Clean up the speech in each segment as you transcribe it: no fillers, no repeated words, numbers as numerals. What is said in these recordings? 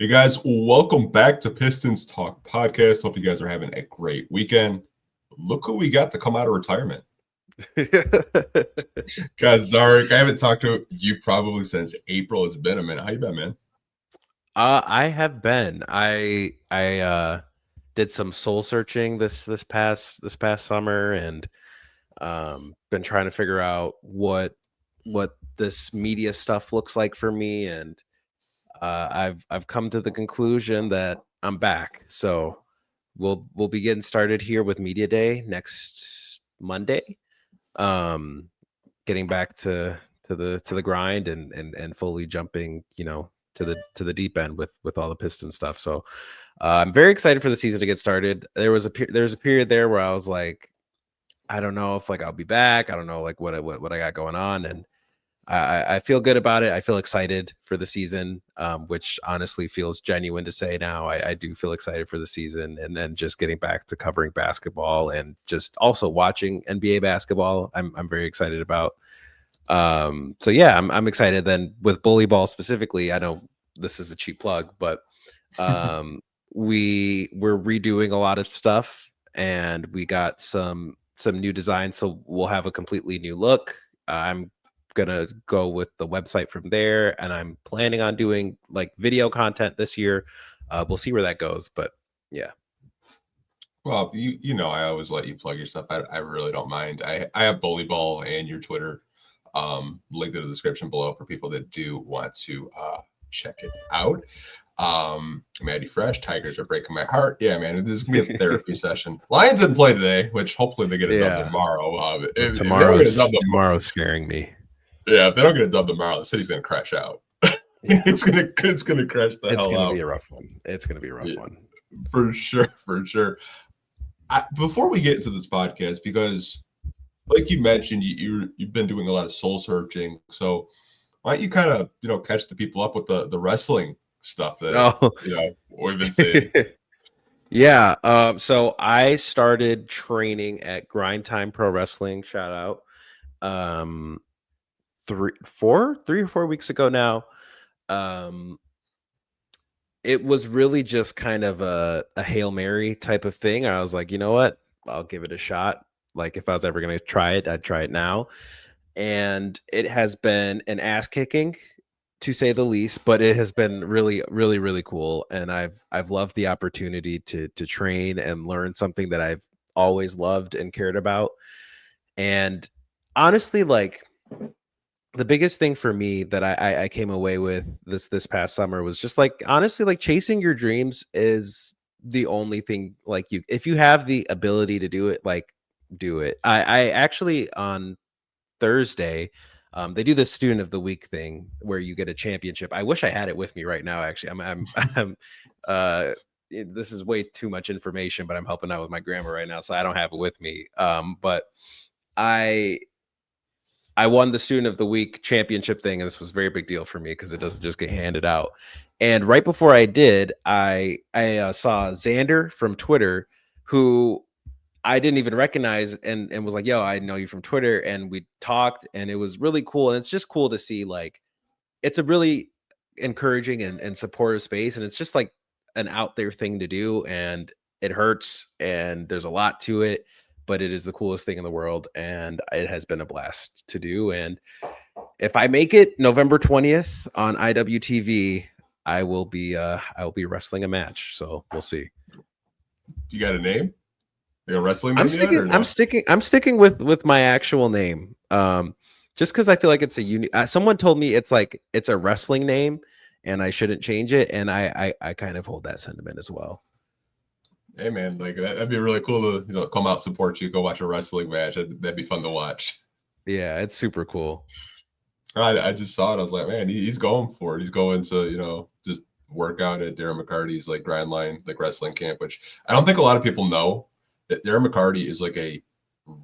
Hey guys, welcome back to Pistons Talk Podcast. Hope you guys are having a great weekend. Look who we got to come out of retirement. God, Zariq, I haven't talked to you probably since April. It's been a minute. How you been, man? I have been. I did some soul searching this past summer, and been trying to figure out what this media stuff looks like for me, and I've come to the conclusion that I'm back. So we'll be getting started here with Media Day next Monday. Um, Getting back to the grind and fully jumping, to the deep end with all the Piston stuff. So I'm very excited for the season to get started. There's a period there where I was like, I don't know if like I'll be back. I don't know like what I got going on, and I feel good about it. I feel excited for the season, which honestly feels genuine to say now. I do feel excited for the season, and then just getting back to covering basketball and just also watching NBA basketball. I'm very excited about. So yeah, I'm excited. Then with bully ball specifically, I know this is a cheap plug, but we're redoing a lot of stuff, and we got some new designs, so we'll have a completely new look. I'm gonna go with the website from there, and I'm planning on doing like video content this year. We'll see where that goes, but yeah. Well, you know I always let you plug your stuff. I really don't mind. I have Bully Ball and your Twitter linked in the description below for people that do want to check it out. Maddie Fresh, Tigers are breaking my heart. Yeah, man, this is gonna be a therapy session. Lions didn't play today, which hopefully they get a dub tomorrow. If they don't get a dub Tomorrow's scaring me. Yeah, if they don't get a dub tomorrow, the city's gonna crash out. Yeah. It's gonna crash the It's hell gonna out. be a rough one. It's gonna be a rough one. For sure. Before we get into this podcast, because like you mentioned, you've been doing a lot of soul searching. So why don't you kind of catch the people up with the wrestling stuff that Oh. we've been seeing. Yeah. So I started training at Grind Time Pro Wrestling. Shout out. Um, 3 or 4 weeks ago now. It was really just kind of a Hail Mary type of thing. I was like, you know what? I'll give it a shot. Like if I was ever gonna try it, I'd try it now. And it has been an ass kicking, to say the least, but it has been really, really, really cool. And I've loved the opportunity to train and learn something that I've always loved and cared about. And honestly, like the biggest thing for me that I came away with this past summer was just like honestly, like chasing your dreams is the only thing. Like if you have the ability to do it, like do it. I actually on Thursday, they do this student of the week thing where you get a championship. I wish I had it with me right now. Actually, I'm this is way too much information, but I'm helping out with my grandma right now, so I don't have it with me. But I won the student of the week championship thing, and this was a very big deal for me because it doesn't just get handed out. And right before I did, I saw Xander from Twitter, who I didn't even recognize, and was like, yo, I know you from Twitter. And we talked, and it was really cool. And it's just cool to see, like, it's a really encouraging and supportive space. And it's just like an out there thing to do. And it hurts, and there's a lot to it, but it is the coolest thing in the world. And it has been a blast to do. And if I make it November 20th on IWTV, I will be wrestling a match. So we'll see. You got a name? Like a wrestling name? I'm sticking with my actual name. Just because I feel like it's a unique. Someone told me it's a wrestling name, and I shouldn't change it. And I kind of hold that sentiment as well. Hey man, like that'd be really cool to come out, support you, go watch a wrestling match. That'd be fun to watch. Yeah, it's super cool. I just saw it. I was like, man, he's going for it. He's going to just work out at Darren McCarty's like grind line like wrestling camp, which I don't think a lot of people know that Darren McCarty is like a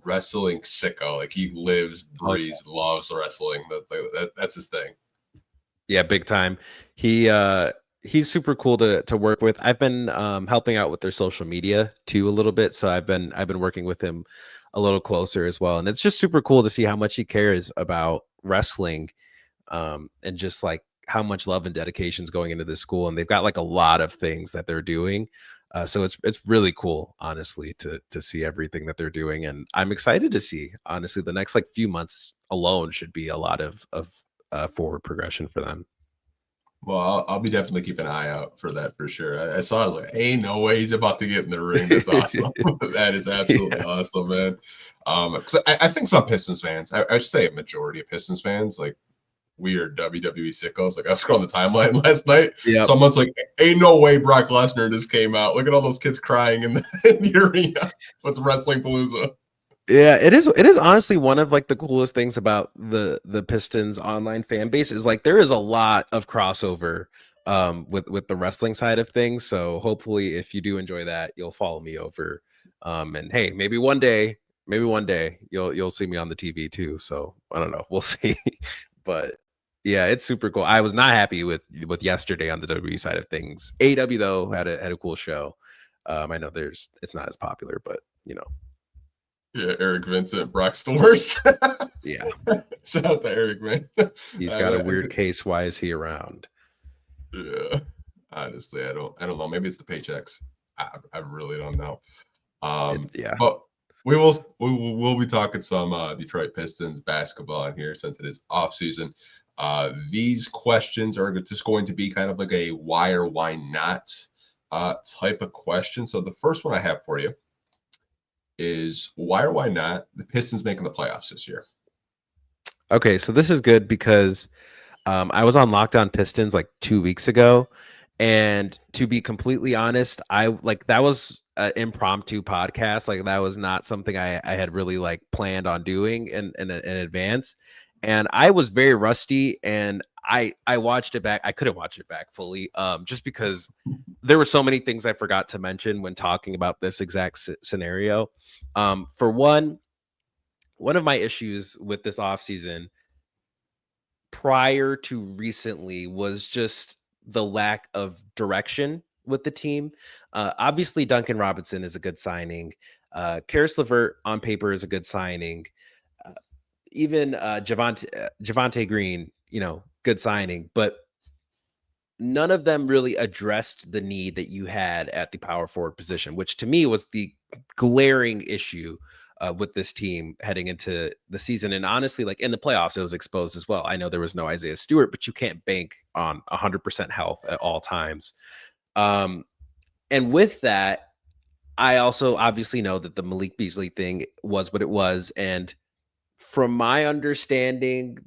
wrestling sicko. Like he lives, breathes, loves wrestling. That's his thing. Yeah, big time. He's super cool to work with. I've been helping out with their social media too a little bit, so I've been working with him a little closer as well. And it's just super cool to see how much he cares about wrestling, and just like how much love and dedication is going into this school, and they've got like a lot of things that they're doing. So it's really cool, honestly, to see everything that they're doing, and I'm excited to see. Honestly, the next like few months alone should be a lot of forward progression for them. Well, I'll be definitely keeping an eye out for that for sure. I saw it, like, ain't no way he's about to get in the ring. That's awesome. That is absolutely awesome, man. 'Cause I think some Pistons fans, I should say a majority of Pistons fans, like, we are WWE sickos. Like, I was scrolling the timeline last night. Yep. Someone's like, ain't no way Brock Lesnar just came out. Look at all those kids crying in the arena with the Wrestling Palooza. Yeah, it is honestly one of like the coolest things about the Pistons online fan base is like there is a lot of crossover with the wrestling side of things. So hopefully if you do enjoy that, you'll follow me over. And hey, maybe one day you'll see me on the TV too. So I don't know, we'll see. But yeah, it's super cool. I was not happy with yesterday on the WWE side of things. AEW though had a cool show. I know it's not as popular, but you know. Yeah, Eric Vincent, Brock's the worst. Yeah. Shout out to Eric, man. He's got a weird case. Why is he around? Yeah. Honestly, I don't know. Maybe it's the paychecks. I really don't know. Yeah. But we'll be talking some Detroit Pistons basketball in here since it is off season. These questions are just going to be kind of like a why or why not type of question. So the first one I have for you is why or why not the Pistons making the playoffs this year? Okay, so this is good because I was on Locked On Pistons like 2 weeks ago, and to be completely honest, I like that was an impromptu podcast. Like that was not something I had really like planned on doing in advance, and I was very rusty. And I watched it back. I couldn't watch it back fully, just because there were so many things I forgot to mention when talking about this exact scenario. For one of my issues with this offseason prior to recently was just the lack of direction with the team. Obviously, Duncan Robinson is a good signing. Caris LeVert on paper is a good signing. Even Javonte Green, good signing, but none of them really addressed the need that you had at the power forward position, which to me was the glaring issue with this team heading into the season. And honestly, like in the playoffs, it was exposed as well. I know there was no Isaiah Stewart, but you can't bank on 100% health at all times. And with that, I also obviously know that the Malik Beasley thing was what it was. And from my understanding,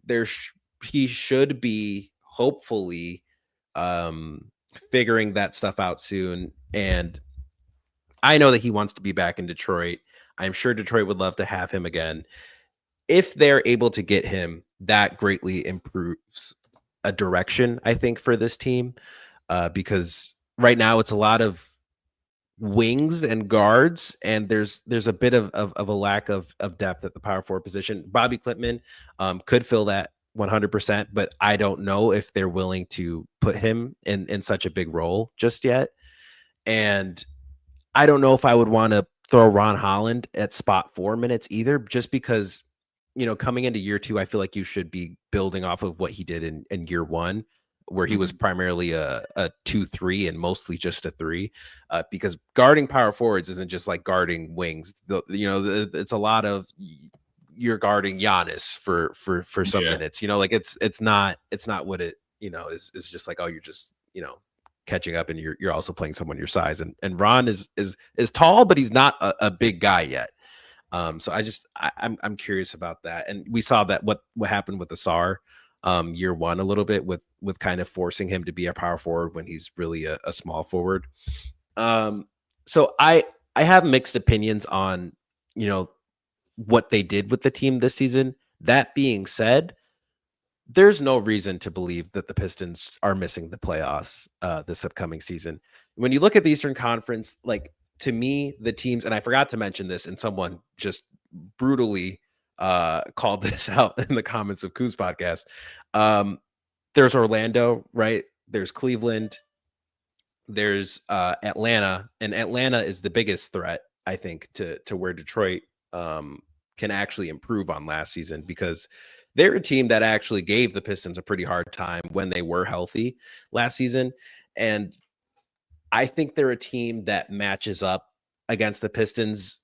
he should be hopefully figuring that stuff out soon. And I know that he wants to be back in Detroit. I'm sure Detroit would love to have him again. If they're able to get him, that greatly improves a direction, I think, for this team. Because right now it's a lot of wings and guards, and there's a bit of a lack of depth at the power forward position. Bobby Klintman could fill that 100%, but I don't know if they're willing to put him in such a big role just yet. And I don't know if I would want to throw Ron Holland at spot 4 minutes either, just because, coming into year 2, I feel like you should be building off of what he did in year 1, where he was primarily a 2-3 and mostly just a 3, because guarding power forwards isn't just like guarding wings. It's a lot of you're guarding Giannis for some minutes, like it's not what it, is just like, oh, you're just, catching up and you're also playing someone your size. And Ron is tall, but he's not a big guy yet. So I'm curious about that. And we saw that what happened with Ausar year 1 a little bit with kind of forcing him to be a power forward when he's really a small forward. So I have mixed opinions on, what they did with the team this season. That being said, there's no reason to believe that the Pistons are missing the playoffs this upcoming season. When you look at the Eastern Conference, like to me, the teams, and I forgot to mention this, and someone just brutally called this out in the comments of Kuz podcast. There's Orlando, right? There's Cleveland. There's Atlanta, and Atlanta is the biggest threat, I think, to where Detroit can actually improve on last season, because they're a team that actually gave the Pistons a pretty hard time when they were healthy last season. And I think they're a team that matches up against the Pistons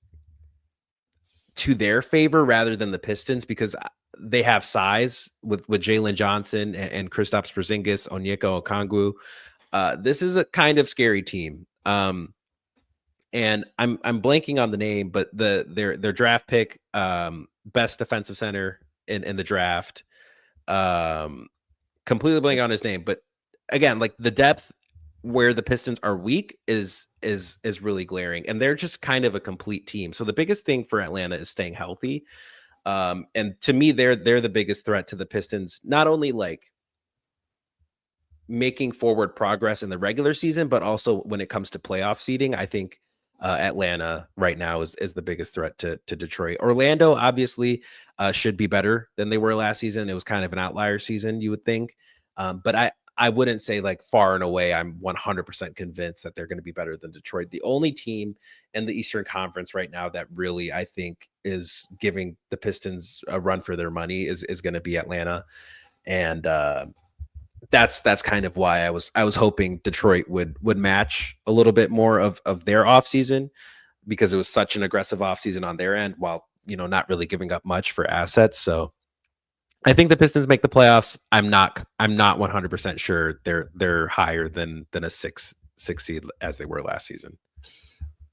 to their favor rather than the Pistons, because they have size with Jalen Johnson and Kristaps Porzingis, Onyeka Okongwu. This is a kind of scary team. And I'm blanking on the name, but their draft pick, best defensive center in the draft, completely blanking on his name. But again, like the depth where the Pistons are weak is really glaring, and they're just kind of a complete team. So the biggest thing for Atlanta is staying healthy. And to me, they're the biggest threat to the Pistons, not only like making forward progress in the regular season, but also when it comes to playoff seeding. I think Atlanta right now is the biggest threat to Detroit. Orlando obviously should be better than they were last season. It was kind of an outlier season, you would think. But I wouldn't say like far and away I'm 100% convinced that they're going to be better than Detroit. The only team in the Eastern Conference right now that really I think is giving the Pistons a run for their money is going to be Atlanta. And that's kind of why I was hoping Detroit would match a little bit more of their offseason, because it was such an aggressive offseason on their end, while, you know, not really giving up much for assets. So I think the Pistons make the playoffs. I'm not 100% sure they're higher than a six seed as they were last season.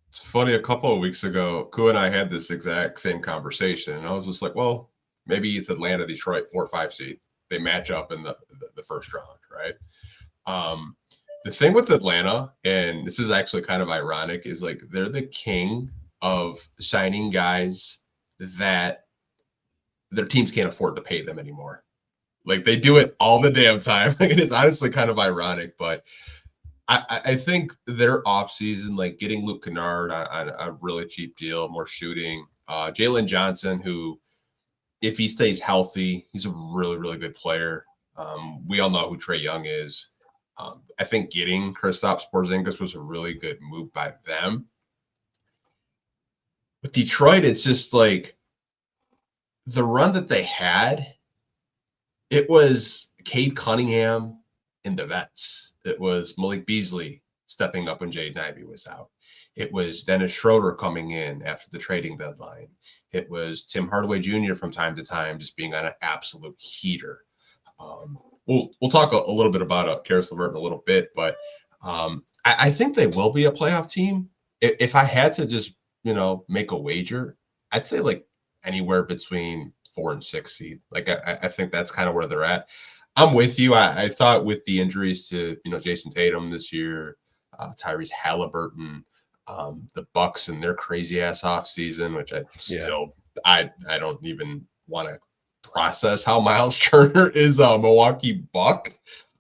It's funny, a couple of weeks ago, Ku and I had this exact same conversation, and I was just like, well, maybe it's Atlanta, Detroit, 4 or 5 seed. They match up in the first round, right? The thing with Atlanta, and this is actually kind of ironic, is like they're the king of signing guys that their teams can't afford to pay them anymore. Like they do it all the damn time. And it's honestly kind of ironic, but I think their offseason, like getting Luke Kennard on a really cheap deal, more shooting, Jalen Johnson, who, if he stays healthy, he's a really, really good player. We all know who Trae Young is. I think getting Kristaps Porzingis was a really good move by them. With Detroit, it's just like the run that they had, it was Cade Cunningham in the vets. It was Malik Beasley stepping up when Jaden Ivey was out. It was Dennis Schroeder coming in after the trading deadline. It was Tim Hardaway Jr. from time to time just being on an absolute heater. We'll talk a little bit about Caris LeVert in a little bit, but I think they will be a playoff team. If I had to just, make a wager, I'd say like anywhere between 4 and 6 seed. Like I think that's kind of where they're at. I'm with you. I thought with the injuries to Jason Tatum this year, Tyrese Halliburton, the Bucks and their crazy ass off season, which I don't even want to process how Miles Turner is a Milwaukee Buck.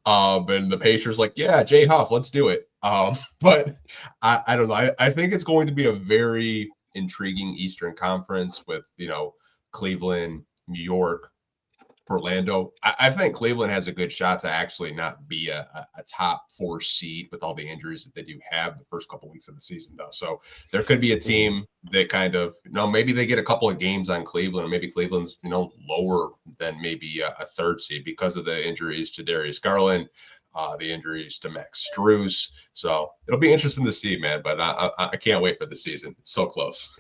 And the Pacers like, yeah, Jay Huff, let's do it. But I don't know. I think it's going to be a very intriguing Eastern Conference with, Cleveland, New York, Orlando. I think Cleveland has a good shot to actually not be a top 4 seed with all the injuries that they do have the first couple weeks of the season, though. So there could be a team that kind of, maybe they get a couple of games on Cleveland, or maybe Cleveland's, lower than maybe a 3rd seed because of the injuries to Darius Garland, the injuries to Max Strus. So it'll be interesting to see, man. But I can't wait for the season. It's so close.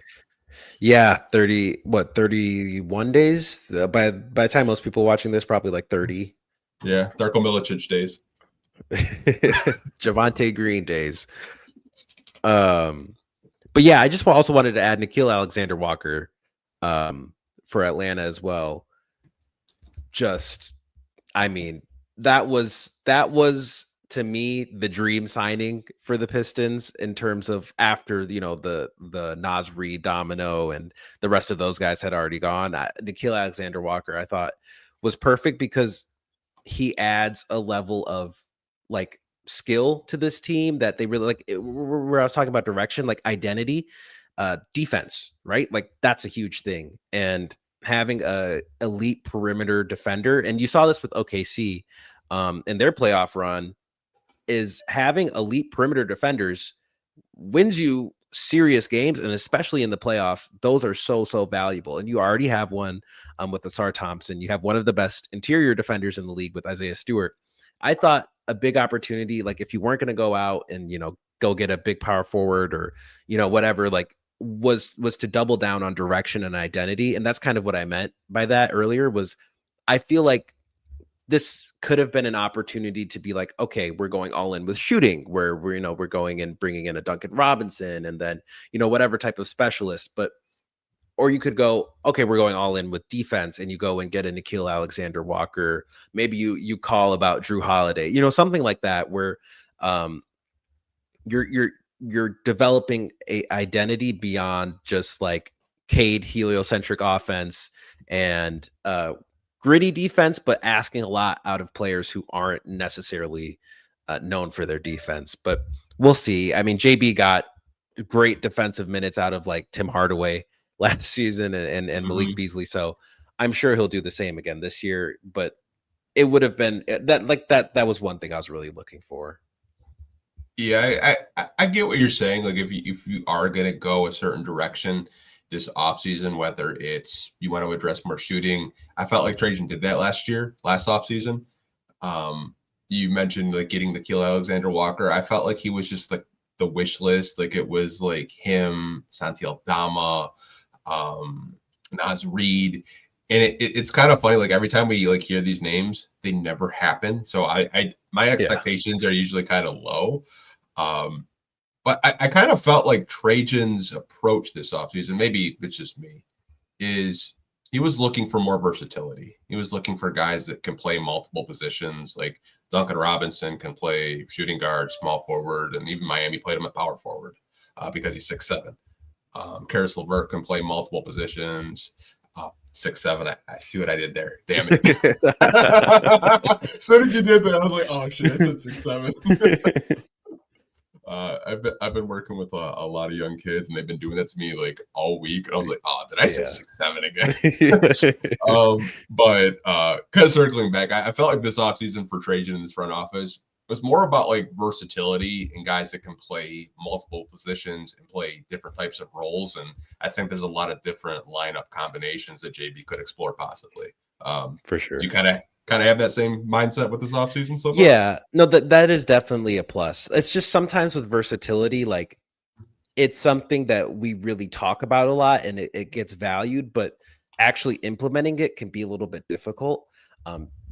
Yeah, 31 days? By the time most people watching this, probably like 30. Yeah, Darko Milicic days. Javonte Green days. But yeah, I just also wanted to add Nickeil Alexander-Walker for Atlanta as well. That was to me the dream signing for the Pistons in terms of after the Naz Reid domino and the rest of those guys had already gone. Nickeil Alexander-Walker I thought was perfect because he adds a level of like skill to this team that they really like. Where I was talking about direction, like identity, defense, right? Like that's a huge thing. And having a elite perimeter defender, and you saw this with OKC in their playoff run, is having elite perimeter defenders wins you serious games, and especially in the playoffs, those are so valuable. And you already have one with Ausar Thompson. You have one of the best interior defenders in the league with Isaiah Stewart. I thought a big opportunity, like if you weren't going to go out and go get a big power forward or whatever, like was to double down on direction and identity. And that's kind of what I meant by that earlier. Was I feel like this could have been an opportunity to be like, okay, we're going all in with shooting, where we're going and bringing in a Duncan Robinson and then whatever type of specialist. But or you could go, okay, we're going all in with defense, and you go and get a Nickeil Alexander-Walker. Maybe you call about Drew Holiday, something like that, where you're developing a identity beyond just like Cade heliocentric offense and gritty defense, but asking a lot out of players who aren't necessarily known for their defense. But we'll see. I mean, JB got great defensive minutes out of like Tim Hardaway last season and Malik Beasley. So I'm sure he'll do the same again this year, but it would have been that was one thing I was really looking for. Yeah, I get what you're saying. Like if you are going to go a certain direction this offseason, whether it's you want to address more shooting, I felt like Trajan did that last offseason. You mentioned like getting the Nickeil Alexander-Walker. I felt like he was just like the wish list. Like it was like him, Santi Aldama, Naz Reid. And it's kind of funny. Like every time we like hear these names, they never happen. So my expectations are usually kind of low. But I kind of felt like Trajan's approach this offseason, maybe it's just me, is he was looking for more versatility. He was looking for guys that can play multiple positions. Like Duncan Robinson can play shooting guard, small forward, and even Miami played him at power forward because he's 6'7". Caris LeVert can play multiple positions. 6'7". I see what I did there. Damn it. As soon as you did that, I was like, oh shit, I said 6'7". I've been working with a lot of young kids, and they've been doing that to me like all week. And I was like, oh, did I say 6'7" again? But kind of circling back, I felt like this offseason for Trajan in this front office was more about like versatility and guys that can play multiple positions and play different types of roles. And I think there's a lot of different lineup combinations that JB could explore possibly. For sure. Do you kind of have that same mindset with this offseason so far? Yeah, no, that is definitely a plus. It's just sometimes with versatility, like it's something that we really talk about a lot and it gets valued, but actually implementing it can be a little bit difficult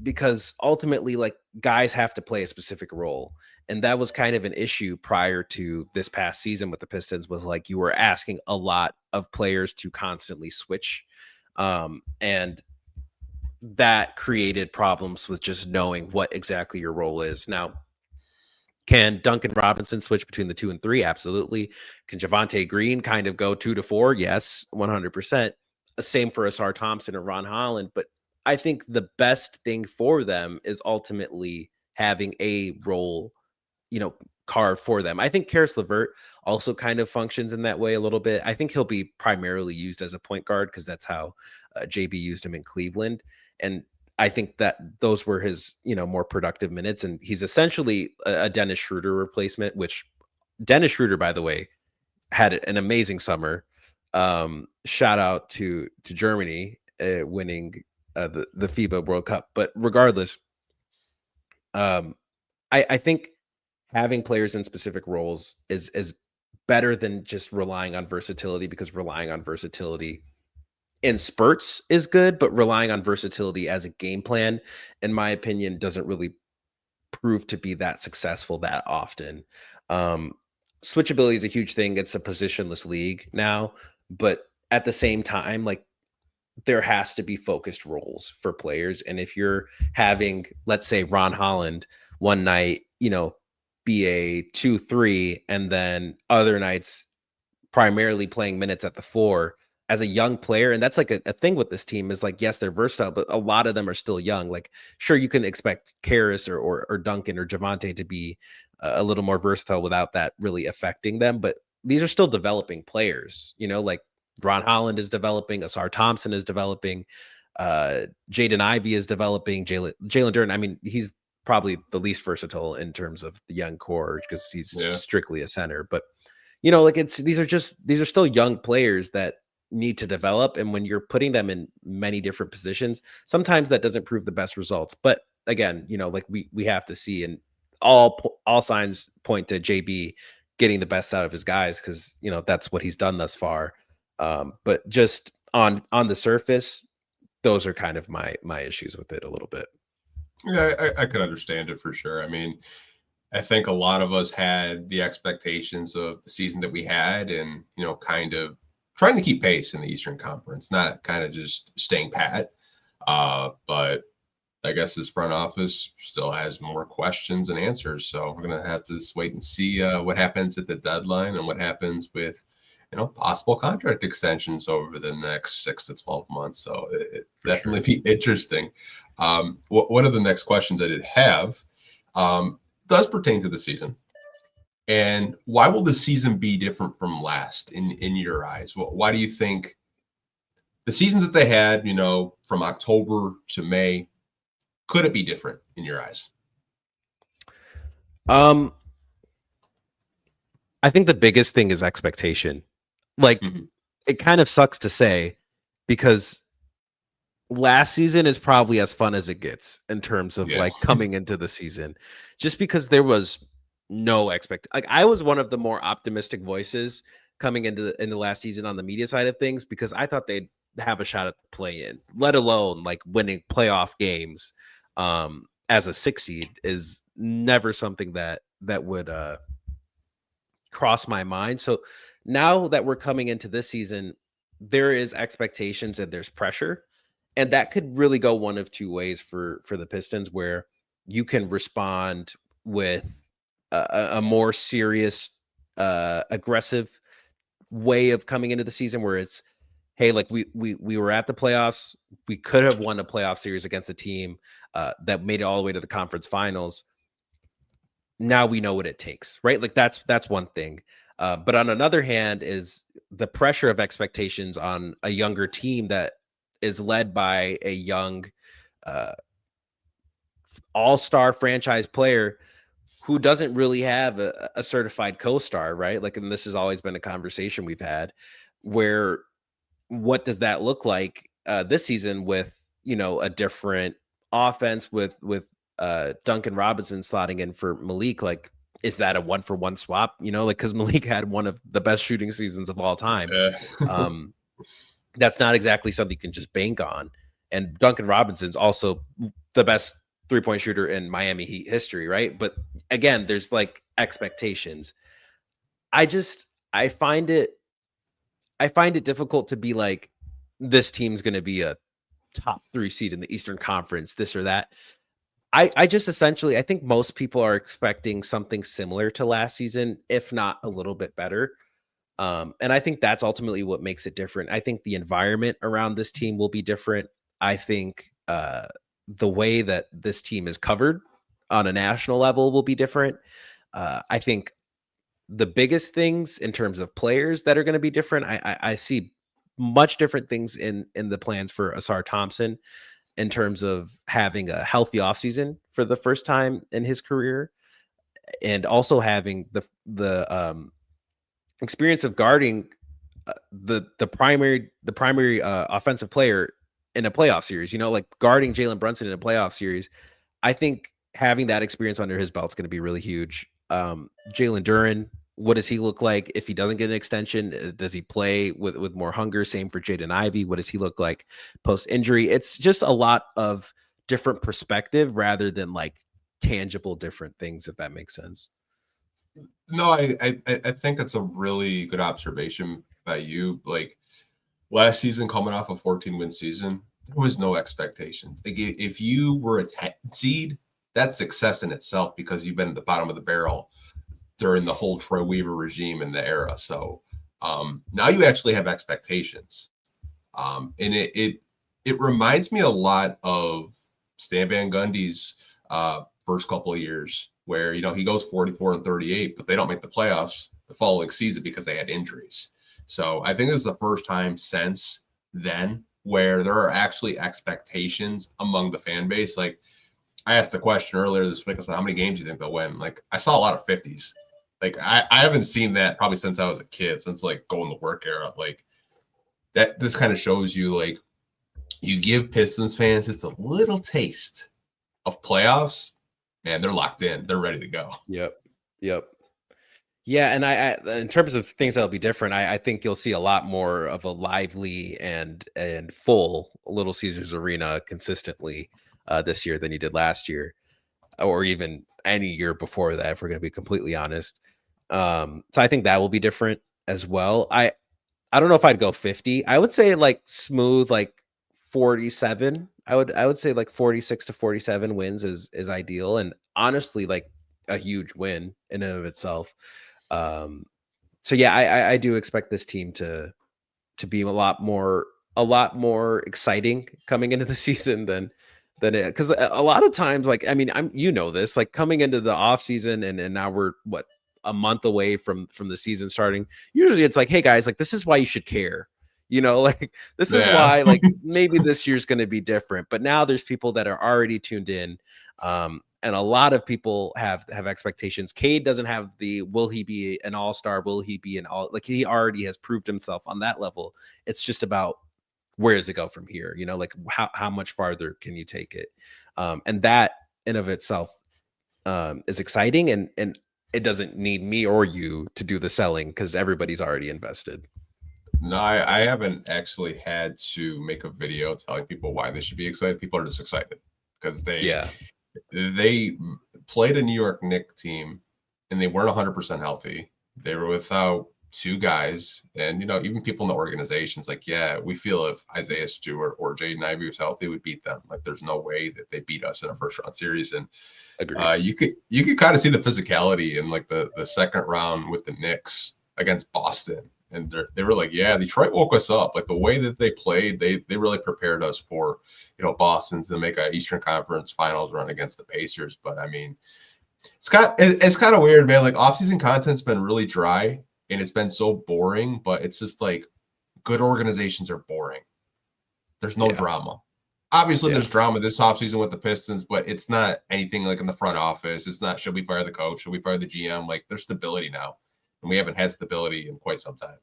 because ultimately like guys have to play a specific role. And that was kind of an issue prior to this past season with the Pistons, was like you were asking a lot of players to constantly switch. And that created problems with just knowing what exactly your role is. Now, can Duncan Robinson switch between the 2 and 3? Absolutely. Can Javonte Green kind of go 2 to 4? Yes, 100%. Same for Ausar Thompson or Ron Holland. But I think the best thing for them is ultimately having a role, carved for them. I think Caris LeVert also kind of functions in that way a little bit. I think he'll be primarily used as a point guard because that's how JB used him in Cleveland. And I think that those were his, more productive minutes. And he's essentially a Dennis Schroeder replacement, which Dennis Schroeder, by the way, had an amazing summer. Shout out to Germany winning the FIBA World Cup. But regardless, I think having players in specific roles is better than just relying on versatility, because relying on versatility in spurts is good, but relying on versatility as a game plan, in my opinion, doesn't really prove to be that successful that often. Switchability is a huge thing. It's a positionless league now, but at the same time, like there has to be focused roles for players. And if you're having, let's say, Ron Holland one night, be a 2-3, and then other nights primarily playing minutes at the 4 as a young player. And that's like a thing with this team is like, yes, they're versatile, but a lot of them are still young. Like, sure, you can expect Caris or Duncan or Javonte to be a little more versatile without that really affecting them. But these are still developing players, like Ron Holland is developing, Ausar Thompson is developing, Jaden Ivey is developing, Jalen Duren. I mean, he's probably the least versatile in terms of the young core because he's strictly a center. But, like these are still young players that need to develop. And when you're putting them in many different positions, sometimes that doesn't prove the best results. But again, like we have to see, and all signs point to JB getting the best out of his guys, because that's what he's done thus far. But just on the surface, those are kind of my issues with it a little bit. Yeah, I could understand it for sure. I mean, I think a lot of us had the expectations of the season that we had, and kind of trying to keep pace in the Eastern Conference, not kind of just staying pat. But I guess this front office still has more questions and answers. So we're gonna have to just wait and see what happens at the deadline and what happens with possible contract extensions over the next 6 to 12 months. So it definitely be interesting. One of the next questions I did have does pertain to the season. And why will the season be different from last in your eyes? Why do you think the seasons that they had, from October to May, could it be different in your eyes? I think the biggest thing is expectation. Like, it kind of sucks to say, because last season is probably as fun as it gets in terms of like coming into the season, just because there was no like I was one of the more optimistic voices coming into the last season on the media side of things, because I thought they'd have a shot at the play-in, let alone like winning playoff games. As a 6 seed is never something that would cross my mind. So now that we're coming into this season, there is expectations and there's pressure, and that could really go one of two ways for the Pistons, where you can respond with a more serious, aggressive way of coming into the season, where it's, hey, like we were at the playoffs, we could have won a playoff series against a team that made it all the way to the conference finals. Now we know what it takes, right? Like that's one thing. But on another hand is the pressure of expectations on a younger team that is led by a young all-star franchise player who doesn't really have a certified co-star, right? Like, and this has always been a conversation we've had, where what does that look like this season with, a different offense with Duncan Robinson slotting in for Malik? Like, is that a 1-for-1 swap? Like, because Malik had one of the best shooting seasons of all time. That's not exactly something you can just bank on. And Duncan Robinson's also the best 3-point shooter in Miami Heat history, right? But again, there's like expectations. I find it difficult to be like, this team's going to be a top 3 seed in the Eastern Conference, this or that. I just essentially, I think most people are expecting something similar to last season, if not a little bit better. And I think that's ultimately what makes it different. I think the environment around this team will be different. I think the way that this team is covered on a national level will be different. I think the biggest things in terms of players that are going to be different, I see much different things in the plans for Ausar Thompson, in terms of having a healthy offseason for the first time in his career, and also having the experience of guarding the primary offensive player in a playoff series, like guarding Jalen Brunson in a playoff series. I think having that experience under his belt is going to be really huge. Jalen Duren, what does he look like if he doesn't get an extension? Does he play with more hunger? Same for Jaden Ivey. What does he look like post injury? It's just a lot of different perspective rather than like tangible different things, if that makes sense. No, I think that's a really good observation by you. Like, last season, coming off a 14-win season, there was no expectations. Like, if you were a 10 seed, that's success in itself, because you've been at the bottom of the barrel during the whole Troy Weaver regime in the era. So now you actually have expectations. And it reminds me a lot of Stan Van Gundy's first couple of years, where, he goes 44-38, but they don't make the playoffs the following season because they had injuries. So I think this is the first time since then where there are actually expectations among the fan base. Like, I asked the question earlier this week, I said, how many games do you think they'll win? Like, I saw a lot of 50s. Like I haven't seen that probably since I was a kid, since like going to work era. Like that this kind of shows you like you give Pistons fans just a little taste of playoffs, man, they're locked in. They're ready to go. Yep. Yeah, and I in terms of things that'll be different, I think you'll see a lot more of a lively and full Little Caesars Arena consistently this year than you did last year, or even any year before that, if we're going to be completely honest. So I think that will be different as well. I don't know if I'd go 50. I would say like smooth, like 47. I would say like 46 to 47 wins is ideal, and honestly, like a huge win in and of itself. So yeah, I do expect this team to be a lot more exciting coming into the season than it, because a lot of times, like, I mean, this, like, coming into the off season and now we're what, a month away from the season starting. Usually it's like, hey guys, like, this is why you should care, like this is why, like, maybe this year's going to be different. But now there's people that are already tuned in, and a lot of people have expectations. Cade doesn't have the will he be an all-star, will he be an all, like, he already has proved himself on that level. It's just about where does it go from here, like how much farther can you take it, and that in of itself is exciting, and it doesn't need me or you to do the selling because everybody's already invested. No, I haven't actually had to make a video telling people why they should be excited. People are just excited because they played a New York Knicks team and they weren't 100% healthy. They were without two guys, and even people in the organization's like, yeah, we feel if Isaiah Stewart or Jaden Ivey was healthy, we'd beat them. Like, there's no way that they beat us in a first round series. And you could kind of see the physicality in like the second round with the Knicks against Boston. And they were like, yeah, Detroit woke us up. Like, the way that they played, they really prepared us for, Boston to make an Eastern Conference Finals run against the Pacers. But I mean, it's kind of weird, man. Like, offseason content's been really dry and it's been so boring. But it's just like, good organizations are boring. There's no drama. Obviously, there's drama this offseason with the Pistons, but it's not anything like in the front office. It's not, should we fire the coach? Should we fire the GM? Like, there's stability now. And we haven't had stability in quite some time.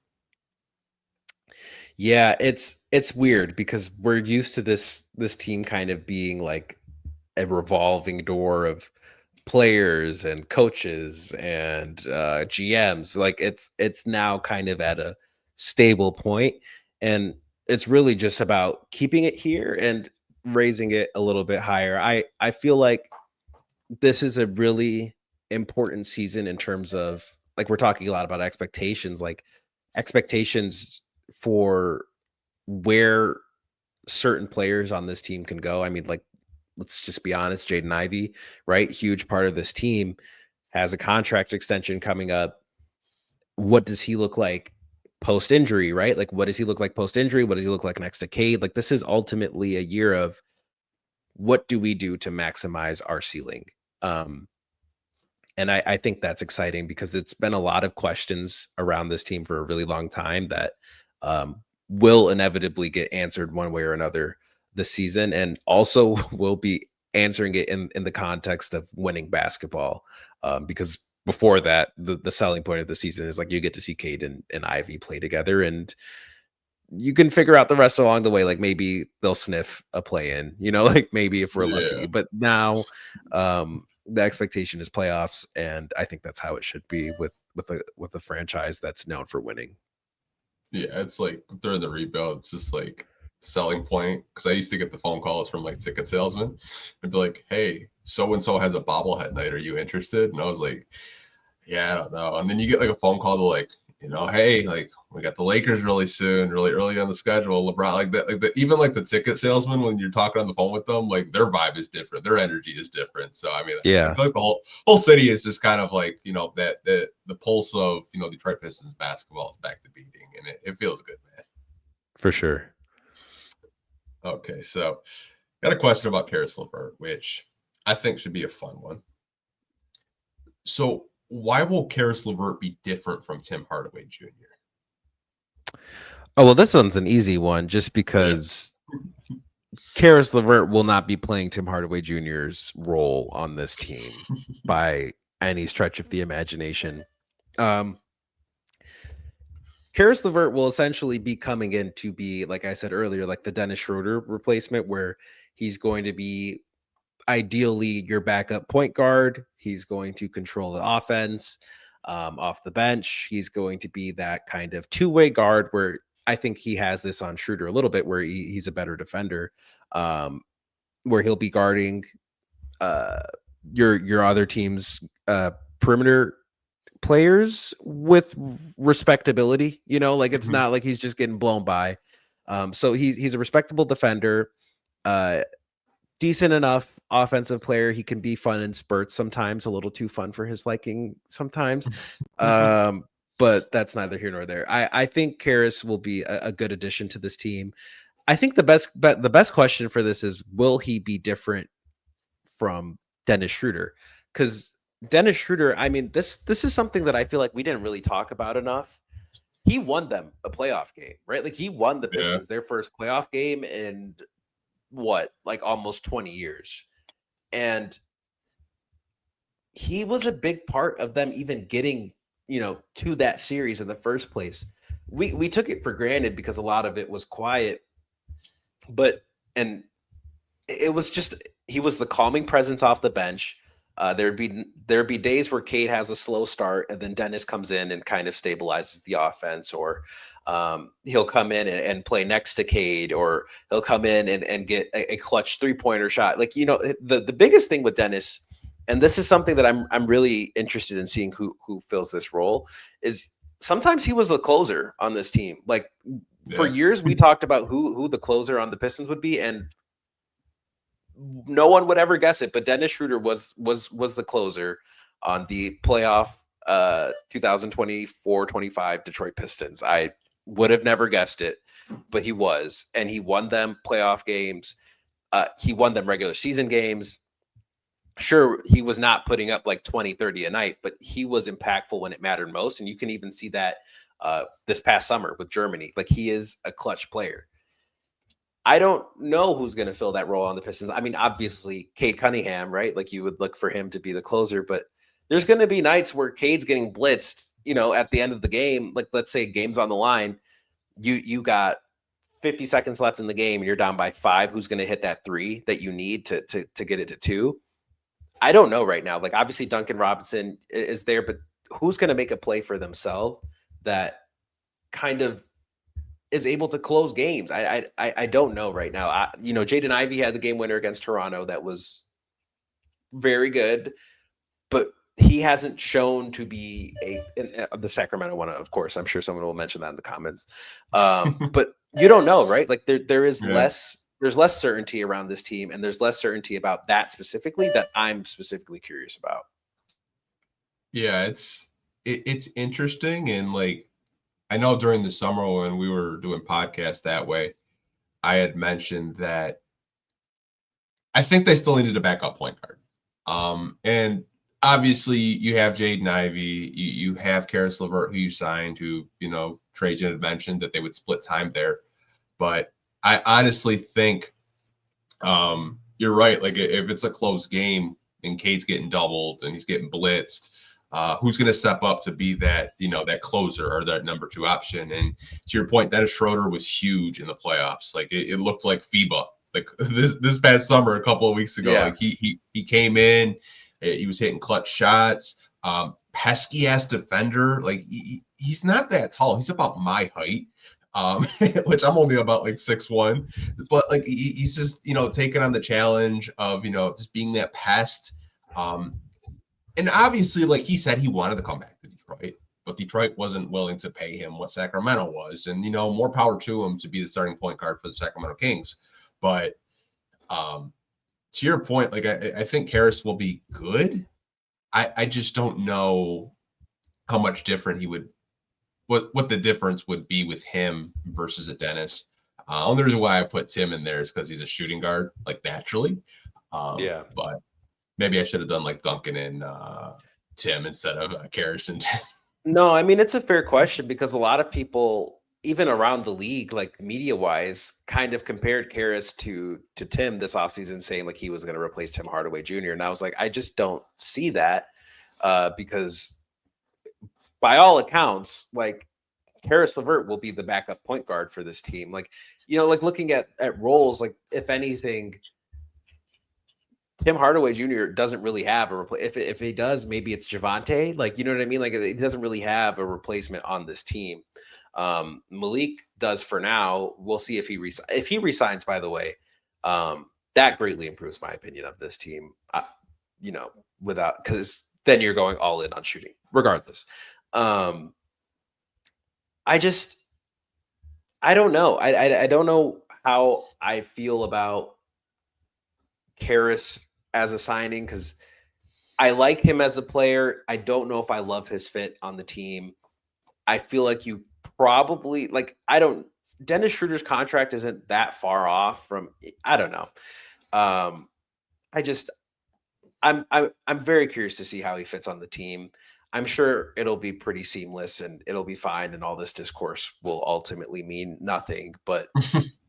Yeah, it's weird because we're used to this team kind of being like a revolving door of players and coaches and GMs. Like, it's now kind of at a stable point, and it's really just about keeping it here and raising it a little bit higher. I feel like this is a really important season in terms of, like, we're talking a lot about expectations, like expectations for where certain players on this team can go. I mean, like, let's just be honest, Jaden Ivey, right? Huge part of this team, has a contract extension coming up. What does he look like post-injury, right? Like, what does he look like post-injury? What does he look like next to Cade? Like, this is ultimately a year of what do we do to maximize our ceiling? And I think that's exciting because it's been a lot of questions around this team for a really long time that will inevitably get answered one way or another this season, and also will be answering it in the context of winning basketball. Because before that, the selling point of the season is like you get to see Cade and Ivy play together, and you can figure out the rest along the way. Like, maybe they'll sniff a play in, like maybe if we're lucky. But now the expectation is playoffs, and I think that's how it should be with a franchise that's known for winning. Yeah, it's like during the rebuild, it's just like selling point. Because I used to get the phone calls from like ticket salesmen and be like, "Hey, so and so has a bobblehead night. Are you interested?" And I was like, "Yeah, I don't know." And then you get like a phone call to like, hey, like, we got the Lakers really soon, really early on the schedule. LeBron, like that, even like the ticket salesman, when you're talking on the phone with them, like, their vibe is different, their energy is different. So I mean, I feel like the whole city is just kind of like, that the pulse of Detroit Pistons basketball is back to beating, and it feels good, man. For sure. Okay, so got a question about Caris LeVert, which I think should be a fun one. So, why will Caris LeVert be different from Tim Hardaway Jr.? Oh, well, this one's an easy one, just because Caris LeVert will not be playing Tim Hardaway Jr.'s role on this team by any stretch of the imagination. Um, Caris LeVert will essentially be coming in to be, like I said earlier, like the Dennis Schroeder replacement, where he's going to be ideally your backup point guard. He's going to control the offense off the bench. He's going to be that kind of two-way guard where I think he has this on Schroeder a little bit, where he's a better defender, where he'll be guarding uh, your other team's perimeter players with respectability. You know, like it's Mhm. not like he's just getting blown by. So he's a respectable defender. Uh, Decent enough offensive player. He can be fun in spurts sometimes, a little too fun for his liking sometimes. But that's neither here nor there. I think Caris will be a good addition to this team. I think the best question for this is, will he be different from Dennis Schroeder? Because Dennis Schroeder, I mean, this is something that I feel like we didn't really talk about enough. He won them a playoff game, right? Like he won the Yeah. Pistons their first playoff game in what, like almost 20 years. And he was a big part of them even getting, to that series in the first place. We took it for granted because a lot of it was quiet, but and it was just, he was the calming presence off the bench. There'd be days where Cade has a slow start and then Dennis comes in and kind of stabilizes the offense, or he'll come in and play next to Cade, or he'll come in and get a clutch 3-pointer shot. Like, the biggest thing with Dennis, and this is something that I'm really interested in seeing who fills this role, is sometimes he was the closer on this team. Like for Yeah. years we talked about who the closer on the Pistons would be, and no one would ever guess it, but Dennis Schroeder was the closer on the playoff 2024-25 Detroit Pistons. I would have never guessed it, but he was, and he won them playoff games. He won them regular season games. Sure, he was not putting up like 20, 30 a night, but he was impactful when it mattered most. And you can even see that this past summer with Germany. Like, he is a clutch player. I don't know who's going to fill that role on the Pistons. I mean, obviously, Cade Cunningham, right? Like, you would look for him to be the closer, but there's going to be nights where Cade's getting blitzed, at the end of the game. Like, let's say game's on the line. You got 50 seconds left in the game and you're down by 5. Who's going to hit that 3 that you need to get it to 2? I don't know right now. Like, obviously Duncan Robinson is there, but who's going to make a play for themselves that kind of is able to close games? I don't know right now. Jaden Ivey had the game winner against Toronto. That was very good, but he hasn't shown to be the Sacramento one. Of course, I'm sure someone will mention that in the comments. But you don't know, right? Like there is Yeah. there's less certainty around this team, and there's less certainty about that specifically that I'm specifically curious about. Yeah, it's interesting, and like I know during the summer when we were doing podcasts that way, I had mentioned that I think they still needed a backup point guard. And obviously you have Jaden Ivey, you have Caris LeVert, who you signed, who, Trajan had mentioned that they would split time there. But I honestly think you're right. Like if it's a close game and Cade's getting doubled and he's getting blitzed, who's going to step up to be that, that closer or that number 2 option? And to your point, Dennis Schroeder was huge in the playoffs. Like it looked like FIBA. Like this past summer, a couple of weeks ago, Yeah. like he came in, he was hitting clutch shots. Pesky ass defender. Like he's not that tall. He's about my height. Which I'm only about like 6'1", but like he's just taking on the challenge of just being that pest. And obviously, like he said, he wanted to come back to Detroit, but Detroit wasn't willing to pay him what Sacramento was. And more power to him to be the starting point guard for the Sacramento Kings. But to your point, like I think Caris will be good. I just don't know how much different he would, what the difference would be with him versus a Dennis. Only reason why I put Tim in there is because he's a shooting guard, like naturally. Yeah. But maybe I should have done like Duncan and Tim instead of Caris and Tim. No, I mean, it's a fair question because a lot of people, even around the league, like media wise, kind of compared Caris to Tim this offseason, saying like he was going to replace Tim Hardaway Jr. And I was like, I just don't see that because by all accounts, like Caris LeVert will be the backup point guard for this team. Like, like looking at roles, like if anything, Tim Hardaway Jr. doesn't really have a replace. If he does, maybe it's Javante. Like, you know what I mean? Like, he doesn't really have a replacement on this team. Malik does for now. We'll see if he resigns. By the way, that greatly improves my opinion of this team. Without, because then you're going all in on shooting, regardless. I don't know. I don't know how I feel about Caris as a signing, because I like him as a player. I don't know if I love his fit on the team. I feel like you probably Dennis Schroeder's contract isn't that far off from, I don't know. I'm very curious to see how he fits on the team. I'm sure it'll be pretty seamless and it'll be fine, and all this discourse will ultimately mean nothing. But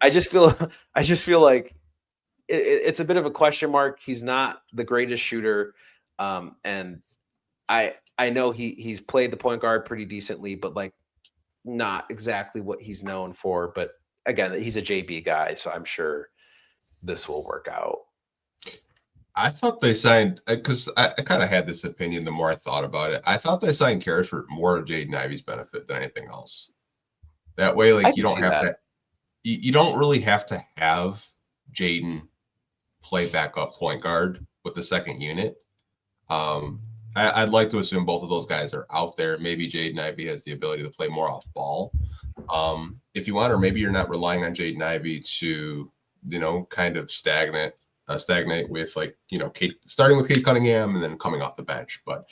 I just feel like it's a bit of a question mark. He's not the greatest shooter, and I know he's played the point guard pretty decently, but like not exactly what he's known for. But again, he's a JB guy, so I'm sure this will work out. I thought they signed, because I kind of had this opinion the more I thought about it. I thought they signed Caris for more of Jaden Ivey's benefit than anything else. That way, like, you don't have to, you don't really have to have Jaden play backup point guard with the second unit. I'd like to assume both of those guys are out there. Maybe Jaden Ivey has the ability to play more off ball, if you want, or maybe you're not relying on Jaden Ivey to, kind of stagnate with, like, starting with Cade Cunningham and then coming off the bench. But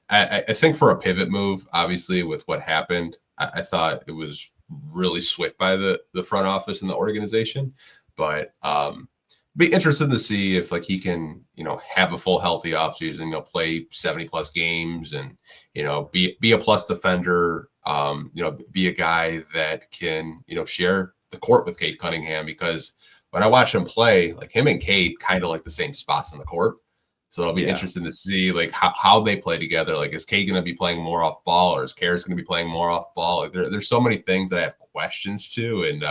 I think for a pivot move, obviously with what happened, I thought it was really swift by the front office and the organization. But be interested to see if, like, he can, have a full healthy offseason, play 70 plus games and, be a plus defender, be a guy that can, share the court with Cade Cunningham, because when I watch him play, like, him and Cade kind of like the same spots on the court. So it'll be interesting to see, like, how they play together. Like, is Cade going to be playing more off ball, or is Caris going to be playing more off ball? Like, there's so many things that I have questions to, and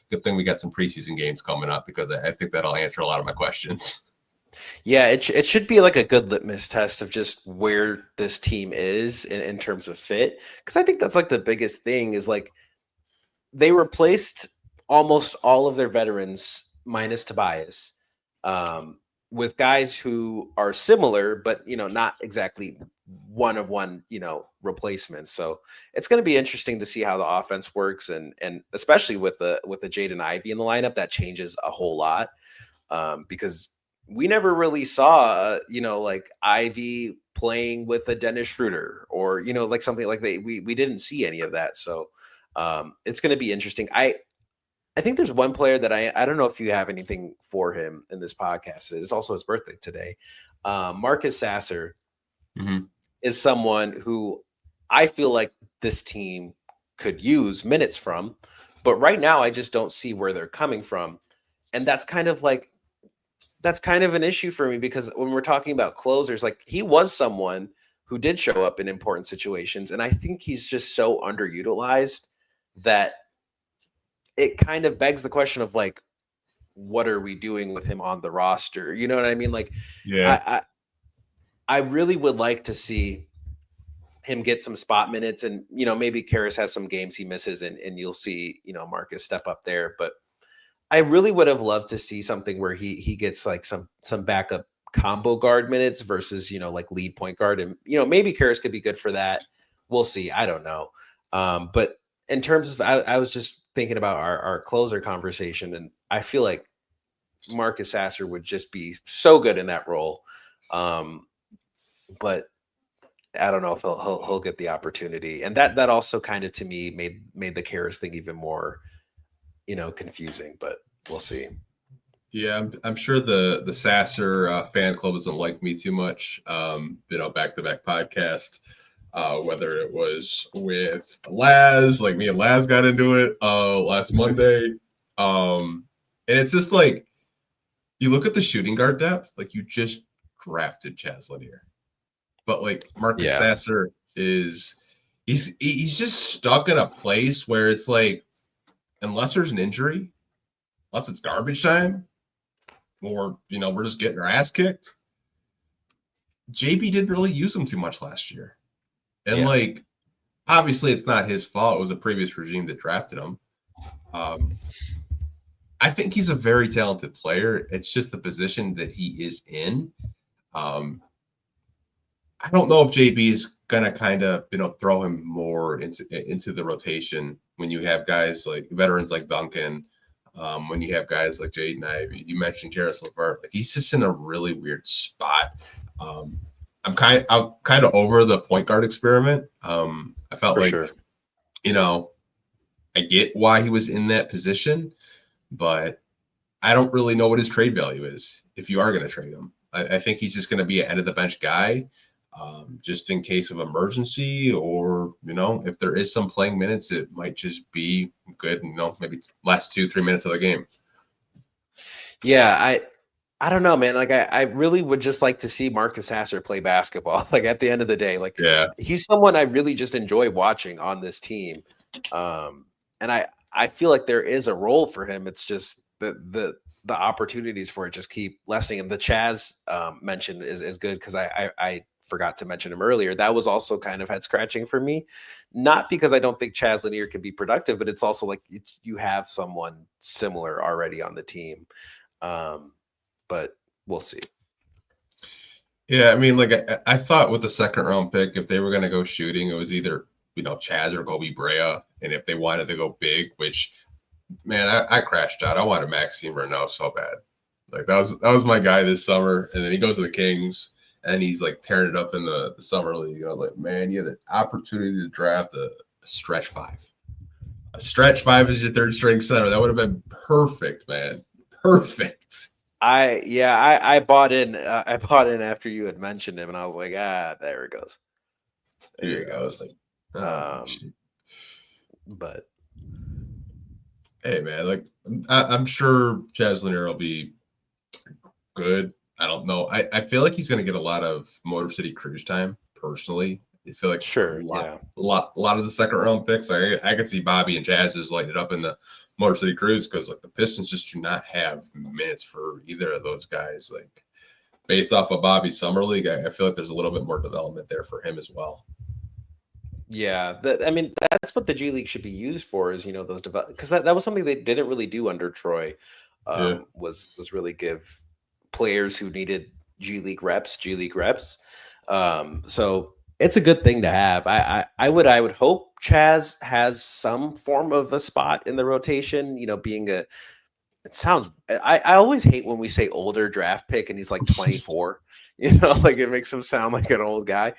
good thing we got some preseason games coming up, because I think that'll answer a lot of my questions. Yeah, it should be like a good litmus test of just where this team is in terms of fit. Because I think that's like the biggest thing is, like, they replaced almost all of their veterans minus Tobias, with guys who are similar, but not exactly one of one, replacements. So it's going to be interesting to see how the offense works, and especially with the Jaden Ivey in the lineup, that changes a whole lot, because we never really saw, like Ivey playing with a Dennis Schroeder, or like something like that. We didn't see any of that, so it's going to be interesting. I think there's one player that I don't know if you have anything for him in this podcast. It's also his birthday today. Marcus Sasser is someone who I feel like this team could use minutes from, but right now I just don't see where they're coming from. And that's kind of an issue for me, because when we're talking about closers, like, he was someone who did show up in important situations. And I think he's just so underutilized that it kind of begs the question of, like, what are we doing with him on the roster? You know what I mean? Like, yeah, I really would like to see him get some spot minutes, and, maybe Caris has some games he misses, and you'll see, Marcus step up there. But I really would have loved to see something where he gets like some backup combo guard minutes versus, like lead point guard. And, maybe Caris could be good for that. We'll see. I don't know. But in terms of, I was just thinking about our closer conversation, and I feel like Marcus Sasser would just be so good in that role. But I don't know if he'll get the opportunity. And that also kind of, to me, made the Caris thing even more, confusing, but we'll see. Yeah, I'm sure the Sasser fan club doesn't like me too much. Back-to-back podcast, whether it was with Laz, like me and Laz got into it last Monday. And it's just like, you look at the shooting guard depth, like, you just drafted Chaz Lanier. But, like, Marcus Sasser is he's just stuck in a place where it's like, unless there's an injury, unless it's garbage time, or we're just getting our ass kicked. JB didn't really use him too much last year, and like, obviously it's not his fault. It was a previous regime that drafted him. I think he's a very talented player. It's just the position that he is in. I don't know if JB is gonna kind of throw him more into the rotation when you have guys like veterans like Duncan, when you have guys like Jaden Ivey. You mentioned Caris LeVert. Like, he's just in a really weird spot. I'm kind of over the point guard experiment. I felt For like sure. I get why he was in that position, but I don't really know what his trade value is if you are going to trade him. I think he's just going to be an end of the bench guy, just in case of emergency, or if there is some playing minutes, it might just be good. Maybe last 2-3 minutes of the game. Yeah, I don't know, man. Like, I really would just like to see Marcus Sasser play basketball. Like, at the end of the day, like, he's someone I really just enjoy watching on this team. And I feel like there is a role for him. It's just the opportunities for it just keep lessening. And the Chaz mention is good, because I forgot to mention him earlier. That was also kind of head scratching for me, not because I don't think Chaz Lanier can be productive, but it's also like you have someone similar already on the team. But we'll see. Yeah, I mean, like, I thought with the second round pick, if they were going to go shooting, it was either Chaz or Kobe Brea, and if they wanted to go big, which, man, I crashed out. I wanted Maxime Renaud so bad. Like, that was my guy this summer, and then he goes to the Kings, and he's like tearing it up in the summer league. Like, man, you had the opportunity to draft a stretch five. A stretch five is your third string center. That would have been perfect, man. Perfect. I bought in. I bought in after you had mentioned him, and I was like, there it goes. There it goes. But hey, man, like, I'm sure Chaz Lanier will be good. I don't know. I feel like he's going to get a lot of Motor City Cruise time. Personally, I feel like a lot of the second round picks. I could see Bobby and Chaz just lighting it up in the Motor City Cruise, because like the Pistons just do not have minutes for either of those guys. Like, based off of Bobby's summer league, I feel like there's a little bit more development there for him as well. Yeah, I mean, that's what the G League should be used for, is those because that was something they didn't really do under Troy. Was really give players who needed G League reps. So it's a good thing to have. I would hope Chaz has some form of a spot in the rotation. Being it sounds. I always hate when we say older draft pick and he's like 24. Like, it makes him sound like an old guy.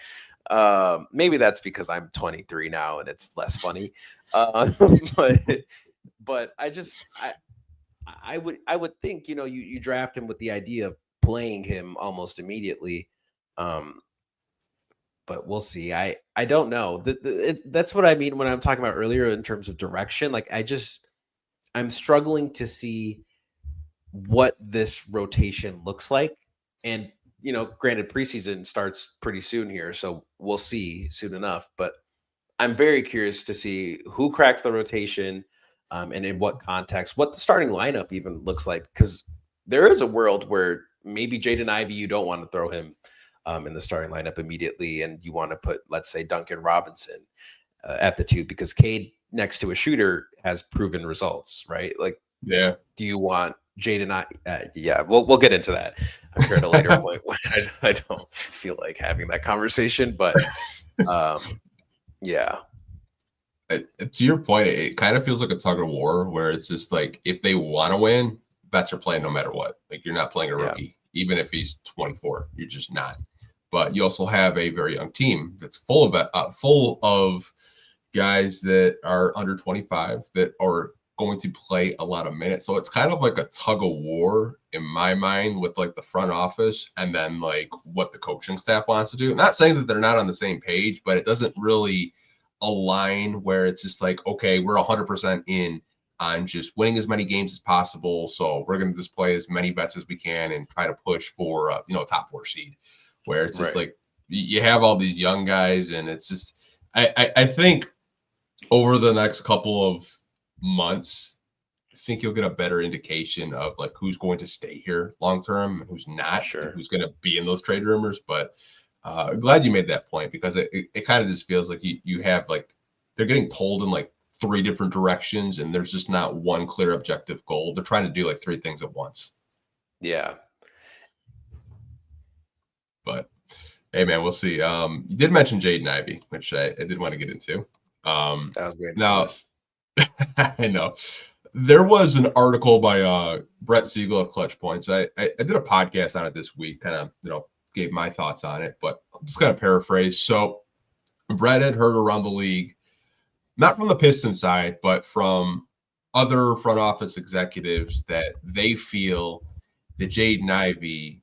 Maybe that's because I'm 23 now and it's less funny. But I would think, you draft him with the idea of playing him almost immediately. But we'll see. I don't know. That's what I mean when I'm talking about earlier in terms of direction. Like, I'm struggling to see what this rotation looks like. And granted, preseason starts pretty soon here, so we'll see soon enough. But I'm very curious to see who cracks the rotation, and in what context, what the starting lineup even looks like. Because there is a world where maybe Jaden Ivey, you don't want to throw him in the starting lineup immediately, and you want to put, let's say, Duncan Robinson at the 2, because Cade next to a shooter has proven results, right? Like, yeah. Do you want Jaden? Yeah, we'll get into that. I'm sure at a later point when I don't feel like having that conversation, but yeah. To your point, it kind of feels like a tug of war, where it's just like, if they want to win, vets are playing no matter what. Like, you're not playing a rookie, even if he's 24. You're just not. But you also have a very young team that's full of guys that are under 25 that are going to play a lot of minutes. So it's kind of like a tug of war in my mind, with like the front office and then like what the coaching staff wants to do. Not saying that they're not on the same page, but it doesn't really align, where it's just like, okay, we're 100% in on just winning as many games as possible. So we're going to just play as many bets as we can and try to push for, a top 4 seed, where it's just like, you have all these young guys, and it's just I think over the next couple of months, I think you'll get a better indication of like who's going to stay here long term and who's not, and who's going to be in those trade rumors. But glad you made that point, because it kind of just feels like you have like they're getting pulled in like 3 different directions, and there's just not one clear objective goal. They're trying to do like 3 things at once. Yeah. But hey, man, we'll see. You did mention Jaden Ivey, which I did want to get into. That was great. Now, I know there was an article by Brett Siegel of Clutch Points. I did a podcast on it this week, kind of gave my thoughts on it, but I'll just kind of paraphrase. So Brett had heard around the league, not from the Pistons side, but from other front office executives, that they feel that Jaden Ivey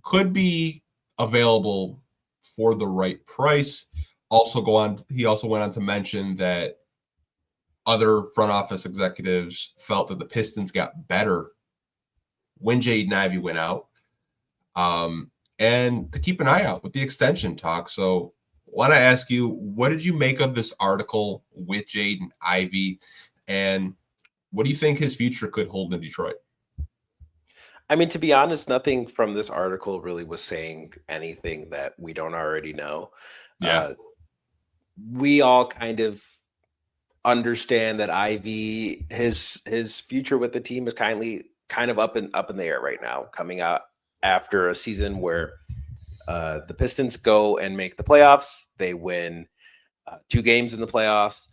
could be available for the right price. He also went on to mention that other front office executives felt that the Pistons got better when Jaden Ivey went out, and to keep an eye out with the extension talk. So I want to ask you, what did you make of this article with Jaden Ivey, and what do you think his future could hold in Detroit? I mean, to be honest, nothing from this article really was saying anything that we don't already know. Yeah. We all kind of understand that Ivey, his future with the team is kind of up in the air right now, coming out after a season where the Pistons go and make the playoffs. They win 2 games in the playoffs,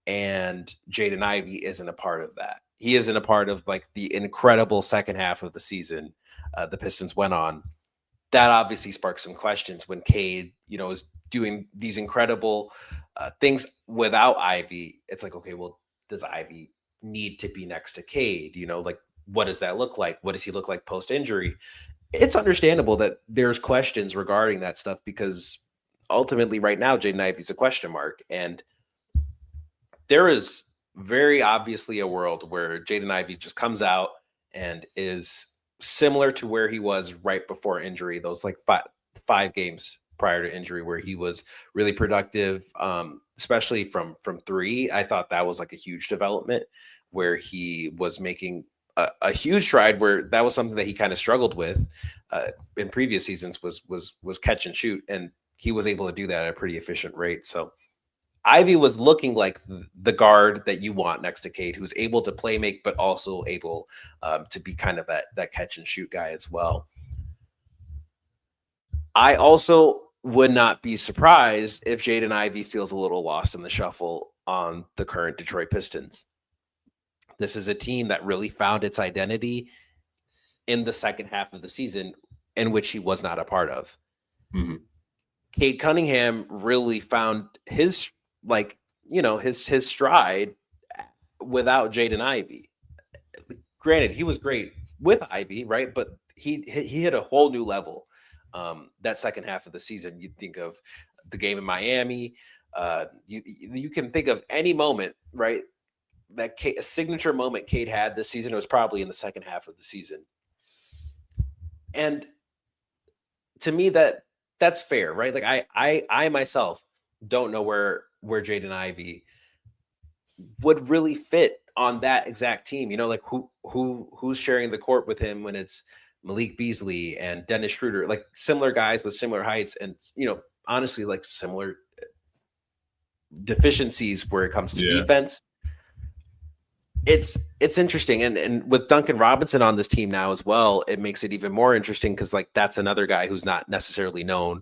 and Jaden Ivey isn't a part of that. He isn't a part of like the incredible second half of the season the Pistons went on. That obviously sparked some questions when Cade, is doing these incredible things without Ivey. It's like, okay, well, does Ivey need to be next to Cade? Like, what does that look like? What does he look like post-injury? It's understandable that there's questions regarding that stuff, because ultimately right now, Jaden Ivey's a question mark. And there is very obviously a world where Jaden Ivey just comes out and is similar to where he was right before injury, those like five games prior to injury, where he was really productive, especially from 3. I thought that was like a huge development, where he was making a huge stride, where that was something that he kind of struggled with in previous seasons, was catch and shoot, and he was able to do that at a pretty efficient rate. So Ivey was looking like the guard that you want next to Cade, who's able to play make, but also able to be kind of that catch and shoot guy as well. I also would not be surprised if Jaden Ivey feels a little lost in the shuffle on the current Detroit Pistons. This is a team that really found its identity in the second half of the season, in which he was not a part of. Mm-hmm. Cade Cunningham really found his stride without Jaden Ivey. Granted, he was great with Ivey, right? But he hit a whole new level that second half of the season. You think of the game in Miami. You can think of any moment, right? That a signature moment Cade had this season. It was probably in the second half of the season. And to me, that's fair, right? Like I myself don't know where Jaden Ivey would really fit on that exact team. Like who's sharing the court with him when it's Malik Beasley and Dennis Schroeder, like similar guys with similar heights, and honestly, like similar deficiencies where it comes to defense. It's interesting, and with Duncan Robinson on this team now as well, it makes it even more interesting, because like that's another guy who's not necessarily known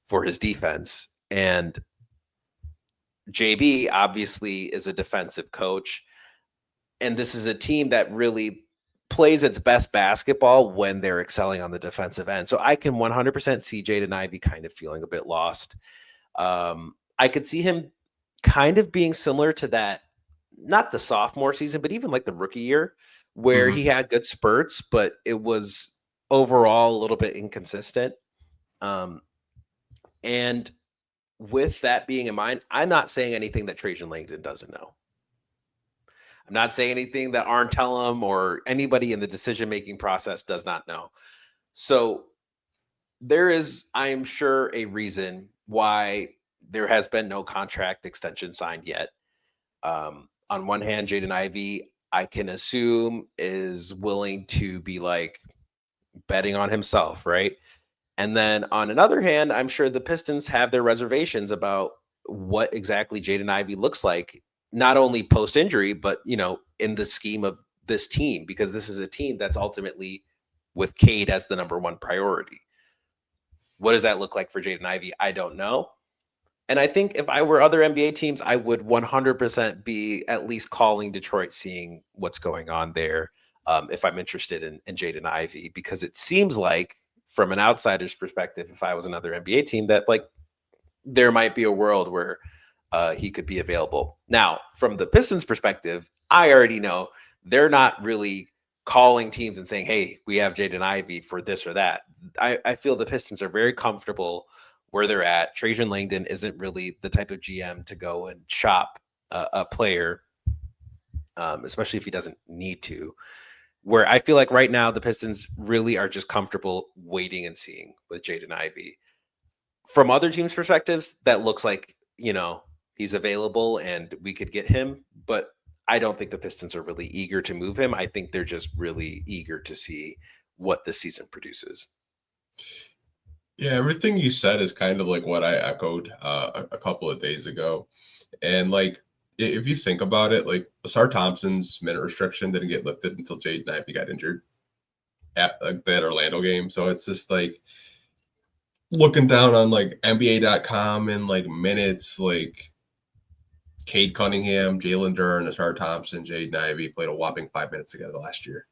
for his defense. And JB obviously is a defensive coach, and this is a team that really plays its best basketball when they're excelling on the defensive end. So I can 100% see Jaden Ivey kind of feeling a bit lost. I could see him kind of being similar to that, not the sophomore season, but even like the rookie year, where he had good spurts, but it was overall a little bit inconsistent. And with that being in mind, I'm not saying anything that Trajan Langdon doesn't know. I'm not saying anything that Arn Tellem or anybody in the decision-making process does not know. So there is, I'm sure, a reason why there has been no contract extension signed yet. On one hand, Jaden Ivey, I can assume, is willing to be like betting on himself, right? And then on another hand, I'm sure the Pistons have their reservations about what exactly Jaden Ivey looks like, not only post injury, but in the scheme of this team, because this is a team that's ultimately with Cade as the number one priority. What does that look like for Jaden Ivey? I don't know. And I think if I were other NBA teams, I would 100% be at least calling Detroit, seeing what's going on there. If I'm interested in Jaden Ivey, because it seems like, from an outsider's perspective, if I was another NBA team, that like there might be a world where he could be available. Now, from the Pistons' perspective, I already know they're not really calling teams and saying, hey, we have Jaden Ivey for this or that. I feel the Pistons are very comfortable where they're at. Trajan Langdon isn't really the type of GM to go and shop a player, especially if he doesn't need to. Where I feel like right now the Pistons really are just comfortable waiting and seeing with Jaden Ivey. From other teams' perspectives, that looks like, he's available and we could get him, but I don't think the Pistons are really eager to move him. I think they're just really eager to see what the season produces. Yeah, everything you said is kind of like what I echoed a couple of days ago. And like, if you think about it, like Ausar Thompson's minute restriction didn't get lifted until Jaden Ivey got injured at like that Orlando game. So it's just like looking down on like NBA.com and like minutes, like Cade Cunningham, Jalen Duren, Ausar Thompson, Jaden Ivey played a whopping 5 minutes together last year.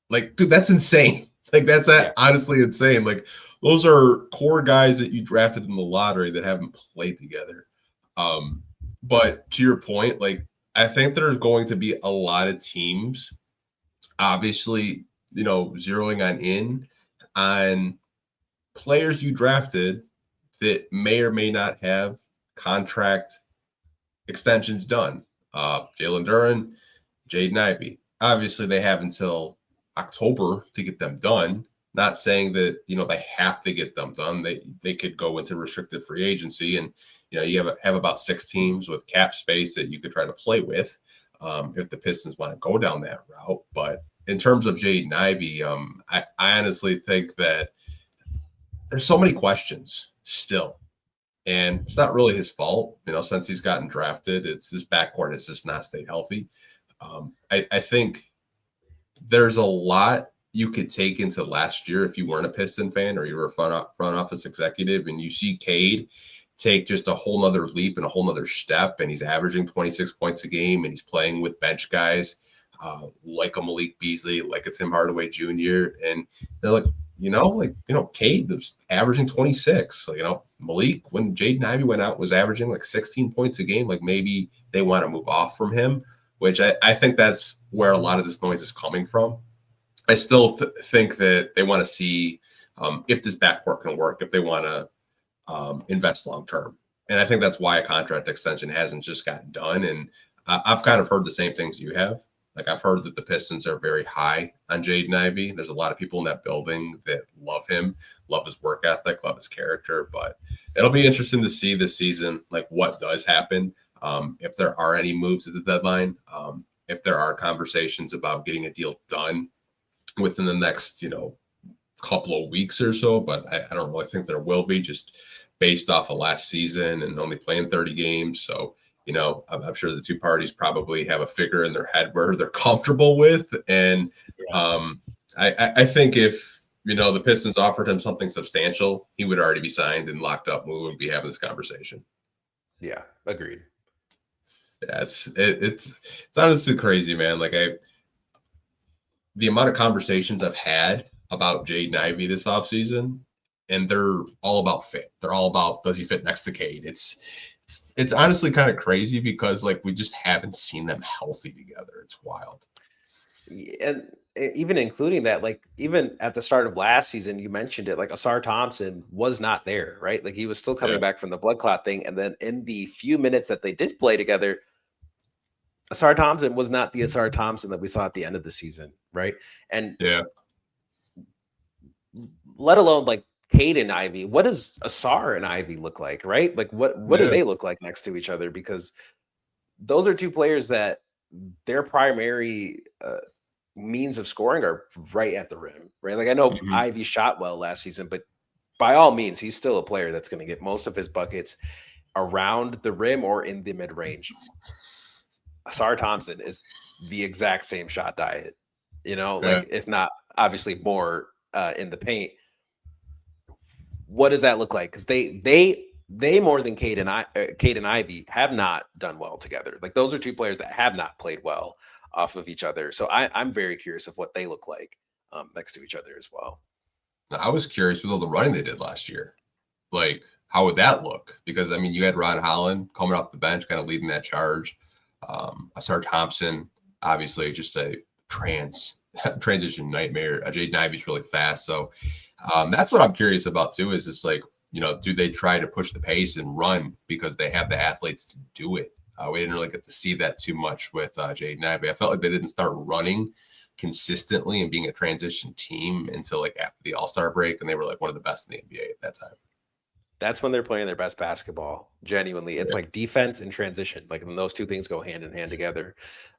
Like, dude, that's insane. Like, that's honestly insane. Like, those are core guys that you drafted in the lottery that haven't played together. But to your point, like, I think there's going to be a lot of teams, obviously, zeroing on players you drafted that may or may not have contract extensions done. Jalen Duren, Jaden Ivey. Obviously, they have until October to get them done. Not saying that they have to get them done. They could go into restricted free agency, and you have about 6 teams with cap space that you could try to play with if the Pistons want to go down that route. But in terms of Jaden Ivey, I honestly think that there's so many questions still, and it's not really his fault. Since he's gotten drafted, it's his backcourt has just not stayed healthy. I think there's a lot you could take into last year if you weren't a Piston fan or you were a front office executive, and you see Cade take just a whole nother leap and a whole nother step, and he's averaging 26 points a game, and he's playing with bench guys like a Malik Beasley, like a Tim Hardaway Jr. And they're like, Cade was averaging 26. Malik, when Jaden Ivey went out, was averaging like 16 points a game. Like, maybe they want to move off from him, which I think that's where a lot of this noise is coming from. I still think that they want to see if this backcourt can work, if they want to invest long term. And I think that's why a contract extension hasn't just gotten done. And I've kind of heard the same things you have. Like, I've heard that the Pistons are very high on Jaden Ivey. There's a lot of people in that building that love him, love his work ethic, love his character. But it'll be interesting to see this season, like, what does happen, if there are any moves at the deadline, if there are conversations about getting a deal done within the next, couple of weeks or so. But I don't really think there will be, just based off of last season and only playing 30 games. So, I'm sure the two parties probably have a figure in their head where they're comfortable with. And I think if, the Pistons offered him something substantial, he would already be signed and locked up. We wouldn't be having this conversation. Yeah, agreed. Yeah, it's honestly crazy, man. Like, the amount of conversations I've had about Jaden Ivey this offseason, and they're all about fit. They're all about, does he fit next to Cade? It's honestly kind of crazy because, like, we just haven't seen them healthy together. It's wild. And even including that, like, even at the start of last season, you mentioned it, like, Ausar Thompson was not there, right? Like, he was still coming back from the blood clot thing. And then in the few minutes that they did play together, Ausar Thompson was not the Ausar Thompson that we saw at the end of the season, right? And let alone like Caden Ivey. What does Ausar and Ivey look like, right? Like what do Yeah. they look like next to each other? Because those are two players that their primary means of scoring are right at the rim, right? Like I know Mhm. Ivy shot well last season, but by all means, he's still a player that's going to get most of his buckets around the rim or in the mid range. Ausar Thompson is the exact same shot diet, Yeah. like if not obviously more in the paint. What does that look like? Because they more than Cade and Ivy have not done well together. Like those are two players that have not played well off of each other. So I'm very curious of what they look like next to each other as well. I was curious with all the running they did last year. Like, how would that look? Because I mean, you had Ron Holland coming off the bench, kind of leading that charge. Ausar Thompson, obviously, just a transition nightmare. Jaden Ivey's really fast, so that's what I'm curious about too. Is just like, do they try to push the pace and run because they have the athletes to do it? We didn't really get to see that too much with Jaden Ivey. I felt like they didn't start running consistently and being a transition team until like after the All-Star break, and they were like one of the best in the NBA at that time. That's when they're playing their best basketball. Genuinely, it's like defense and transition. Like when those two things go hand in hand together,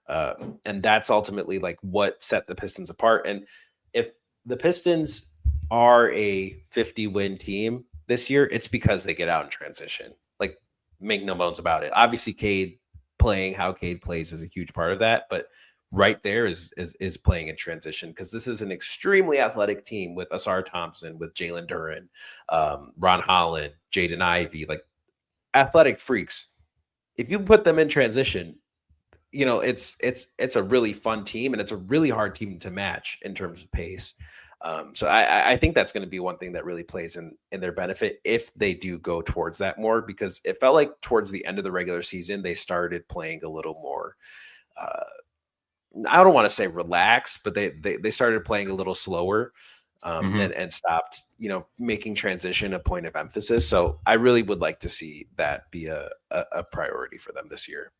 and that's ultimately like what set the Pistons apart. And if the Pistons are a 50-win team this year, it's because they get out in transition. Like, make no bones about it. Obviously, Cade playing how Cade plays is a huge part of that, but right there is playing in transition, because this is an extremely athletic team with Ausar Thompson, with Jalen Duren, Ron Holland, Jaden Ivey, like athletic freaks. If you put them in transition, it's a really fun team, and it's a really hard team to match in terms of pace. So I think that's going to be one thing that really plays in their benefit if they do go towards that more, because it felt like towards the end of the regular season they started playing a little more. I don't want to say relax, but they started playing a little slower, and stopped, making transition a point of emphasis. So I really would like to see that be a priority for them this year.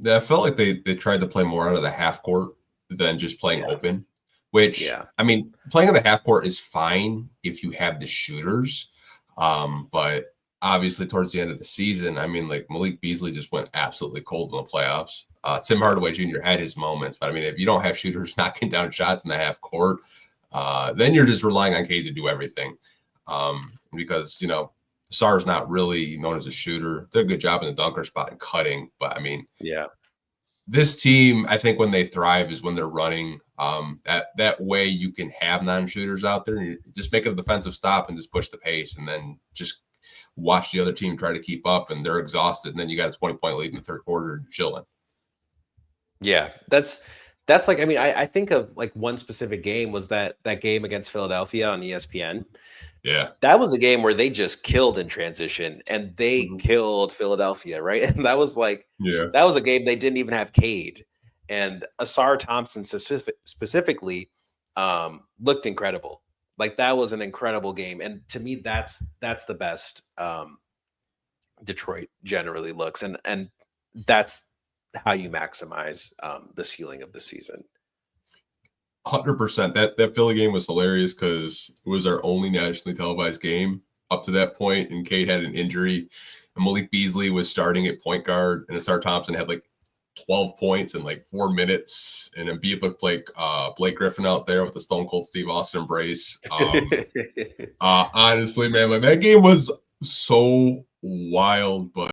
Yeah, I felt like they tried to play more out of the half court than just playing open, which I mean, playing in the half court is fine if you have the shooters. But obviously towards the end of the season, I mean, like Malik Beasley just went absolutely cold in the playoffs. Tim Hardaway Jr. had his moments, but I mean, if you don't have shooters knocking down shots in the half court, then you're just relying on Cade to do everything. Because, Sar's not really known as a shooter. Did a good job in the dunker spot and cutting, but I mean, this team, I think when they thrive is when they're running. That way you can have non-shooters out there and you just make a defensive stop and just push the pace, and then just watch the other team try to keep up, and they're exhausted. And then you got a 20-point lead in the third quarter chilling. Yeah, that's like, I mean, I think of like one specific game was that game against Philadelphia on ESPN. Yeah. That was a game where they just killed in transition, and they killed Philadelphia, right? And that was like, that was a game they didn't even have Cade. And Ausar Thompson specifically looked incredible. Like that was an incredible game. And to me, that's the best Detroit generally looks. And that's how you maximize the ceiling of the season. 100%. That Philly game was hilarious because it was our only nationally televised game up to that point, and Cade had an injury, and Malik Beasley was starting at point guard, and Ausar Thompson had like 12 points in like 4 minutes, and Embiid looked like Blake Griffin out there with the Stone Cold Steve Austin embrace. Honestly, man, like that game was so wild, but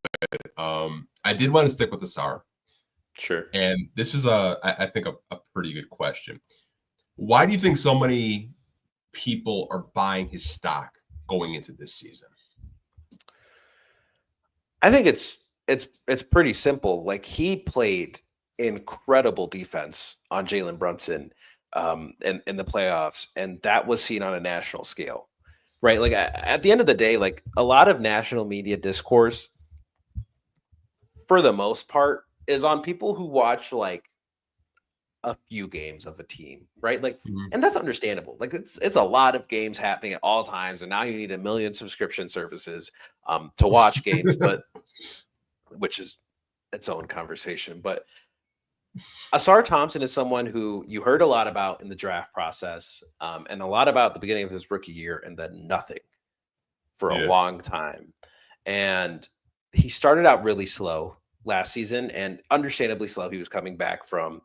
I did want to stick with the SAR. Sure. And this is I think a pretty good question. Why do you think so many people are buying his stock going into this season? I think it's pretty simple. Like, he played incredible defense on Jalen Brunson in the playoffs, and that was seen on a national scale, right? Like at the end of the day, like a lot of national media discourse, for the most part, is on people who watch like a few games of a team, right? Like, and that's understandable. Like it's a lot of games happening at all times, and now you need 1 million subscription services to watch games, but which is its own conversation. But Ausar Thompson is someone who you heard a lot about in the draft process, and a lot about at the beginning of his rookie year, and then nothing for a Yeah. long time. And he started out really slow last season, and understandably slow. He was coming back from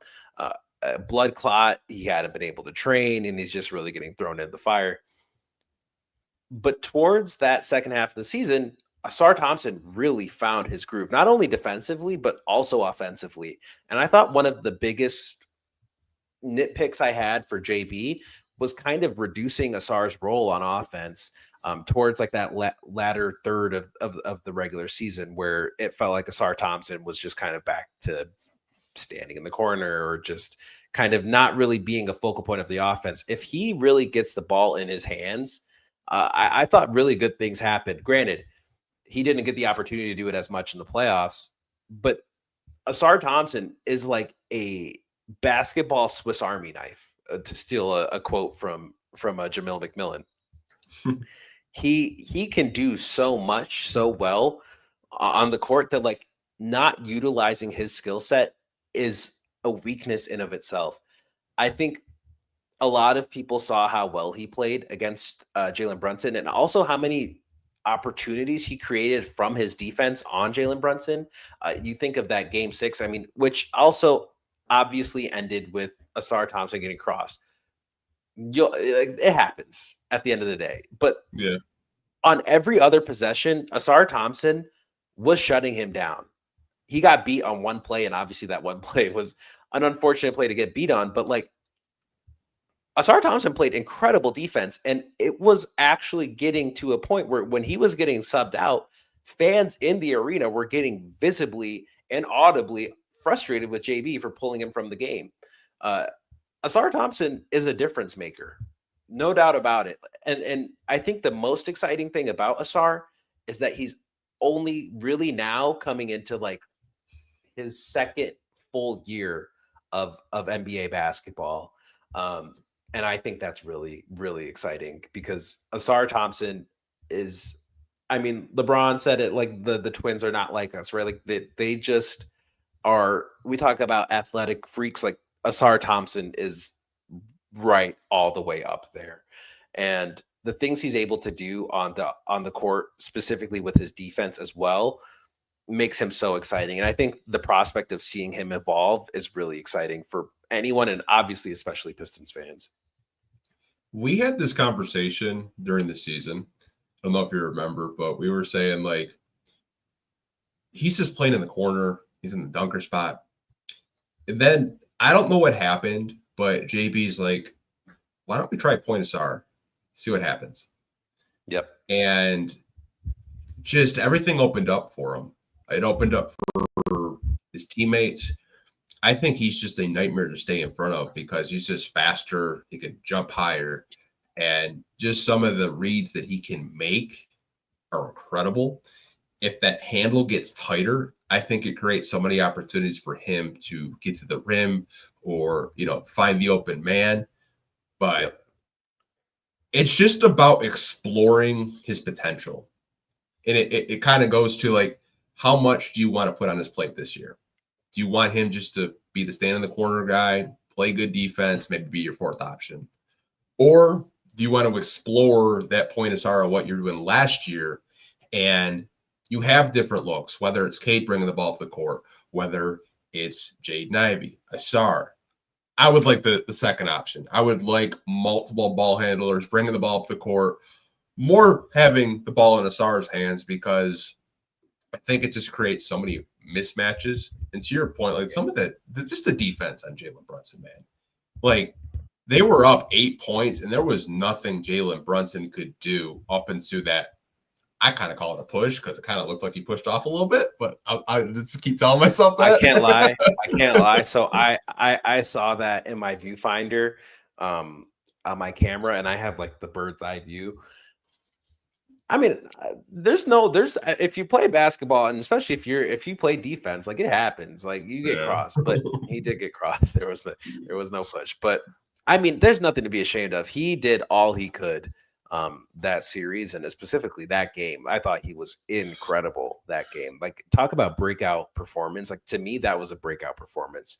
a blood clot. He hadn't been able to train, and he's just really getting thrown in the fire. But towards that second half of the season, Ausar Thompson really found his groove, not only defensively, but also offensively. And I thought one of the biggest nitpicks I had for JB was kind of reducing Asar's role on offense towards like that latter third of the regular season, where it felt like Ausar Thompson was just kind of back to standing in the corner or just kind of not really being a focal point of the offense. If he really gets the ball in his hands, I thought really good things happened. Granted, he didn't get the opportunity to do it as much in the playoffs, but Ausar Thompson is like a basketball Swiss Army knife, to steal a quote from Jamil McMillan. He can do so much so well on the court that like not utilizing his skill set is a weakness in of itself. I think a lot of people saw how well he played against Jalen Brunson, and also how many opportunities he created from his defense on Jalen Brunson. You think of that game 6, I mean, which also obviously ended with Ausar Thompson getting crossed. It happens at the end of the day, but Yeah. on every other possession, Ausar Thompson was shutting him down. He got beat on one play, and obviously that one play was an unfortunate play to get beat on, but like Ausar Thompson played incredible defense, and it was actually getting to a point where when he was getting subbed out, fans in the arena were getting visibly and audibly frustrated with JB for pulling him from the game. Ausar Thompson is a difference maker, no doubt about it. And I think the most exciting thing about Ausar is that he's only really now coming into like his second full year of NBA basketball. And I think that's really, really exciting, because Ausar Thompson is, I mean, LeBron said it, like the twins are not like us, right? Like they just are. We talk about athletic freaks, like Ausar Thompson is right all the way up there. And the things he's able to do on the court, specifically with his defense as well, makes him so exciting. And I think the prospect of seeing him evolve is really exciting for anyone, and obviously especially Pistons fans. We had this conversation during the season. I don't know if you remember, but we were saying like he's just playing in the corner. He's in the dunker spot. And then I don't know what happened, but JB's like, why don't we try point Ausar? See what happens. Yep. And just everything opened up for him. It opened up for his teammates. I think he's just a nightmare to stay in front of, because he's just faster. He can jump higher, and just some of the reads that he can make are incredible. If that handle gets tighter, I think it creates so many opportunities for him to get to the rim or, find the open man. But it's just about exploring his potential. And it kind of goes to like, how much do you want to put on his plate this year? Do you want him just to be the stand in the corner guy, play good defense, maybe be your fourth option? Or do you want to explore that point of what you're doing last year, and you have different looks, whether it's Cade bringing the ball up the court, whether it's Jaden Ivey, Ausar. I would like the second option. I would like multiple ball handlers bringing the ball up the court, more having the ball in Asar's hands, because I think it just creates so many mismatches. And to your point, like some of just the defense on Jalen Brunson, man. Like they were up 8 points, and there was nothing Jalen Brunson could do up into that. I kind of call it a push, because it kind of looked like he pushed off a little bit, but I just keep telling myself that. I can't lie. So I saw that in my viewfinder on my camera, and I have like the bird's eye view. I mean, there's if you play basketball, and especially if you play defense, like it happens, like you get crossed, but he did get crossed. There was no push, but I mean, there's nothing to be ashamed of. He did all he could that series and specifically that game. I thought he was incredible that game. Like, talk about breakout performance. Like, to me, that was a breakout performance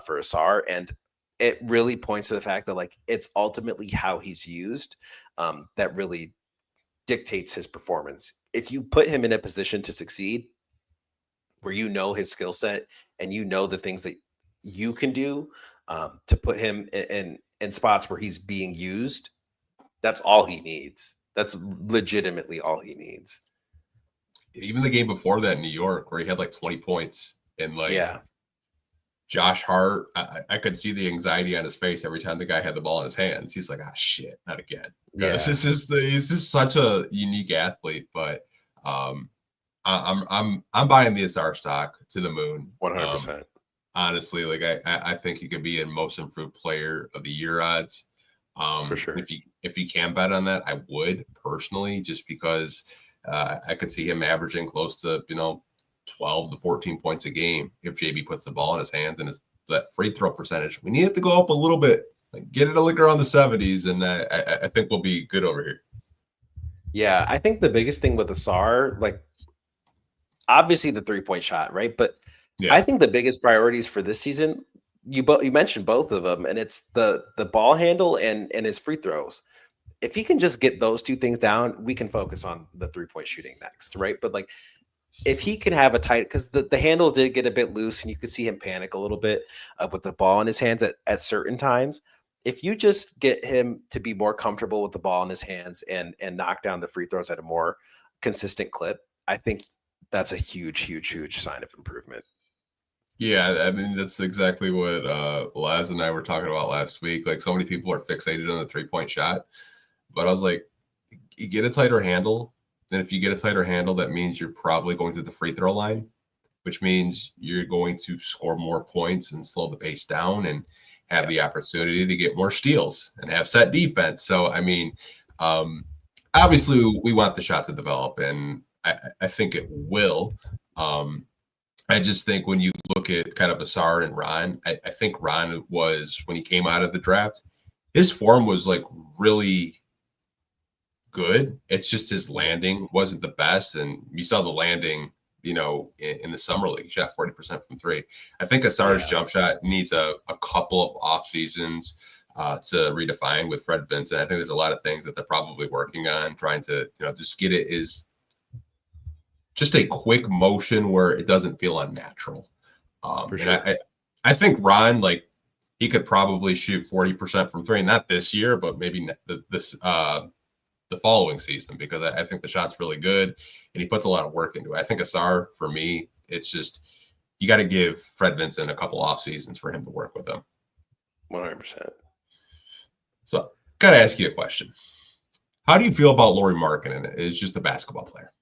for Ausar, and it really points to the fact that like it's ultimately how he's used that really dictates his performance. If you put him in a position to succeed, where you know his skill set and you know the things that you can do to put him in spots where he's being used, that's all he needs. That's legitimately all he needs. Even the game before that in New York, where he had like 20 points and like Yeah. Josh Hart, I could see the anxiety on his face every time the guy had the ball in his hands. He's like, ah, shit, not again. Yeah. This is he's just such a unique athlete, but I'm buying the Ausar stock to the moon. 100%. Honestly, like I think he could be in most improved player of the year odds. For sure. If you can bet on that, I would personally, just because I could see him averaging close to 12 to 14 points a game if JB puts the ball in his hands, and that free throw percentage, we need it to go up a little bit, like get it a lick around the 70s, and I think we'll be good over here. Yeah, I think the biggest thing with Ausar, like obviously the 3-point shot, right? But yeah. I think the biggest priorities for this season, you mentioned both of them, and it's the ball handle and his free throws. If he can just get those two things down, we can focus on the 3-point shooting next, right? But like, if he can have a tight, because the handle did get a bit loose and you could see him panic a little bit with the ball in his hands at certain times. If you just get him to be more comfortable with the ball in his hands and knock down the free throws at a more consistent clip, I think that's a huge sign of improvement. Yeah, I mean, that's exactly what Laz and I were talking about last week. Like, so many people are fixated on the 3-point shot, but I was like, you get a tighter handle. And if you get a tighter handle, that means you're probably going to the free throw line, which means you're going to score more points and slow the pace down and have the opportunity to get more steals and have set defense. So, I mean, obviously we want the shot to develop, and I think it will. I just think when you look at kind of Ausar and Ron, I think Ron was, when he came out of the draft, his form was like really good. It's just his landing wasn't the best, and you saw the landing, in the summer league. He shot 40% from 3. I think Asar's jump shot needs a couple of off seasons to redefine with Fred Vincent. I think there's a lot of things that they're probably working on, trying to just get it is just a quick motion where it doesn't feel unnatural. For sure. And I think Ron, like, he could probably shoot 40% from 3, not this year, but maybe the following season, because I think the shot's really good and he puts a lot of work into it. I think Ausar, for me, it's just, you got to give Fred Vincent a couple off seasons for him to work with him. 100%. So, got to ask you a question. How do you feel about Lauri Markkanen as just a basketball player?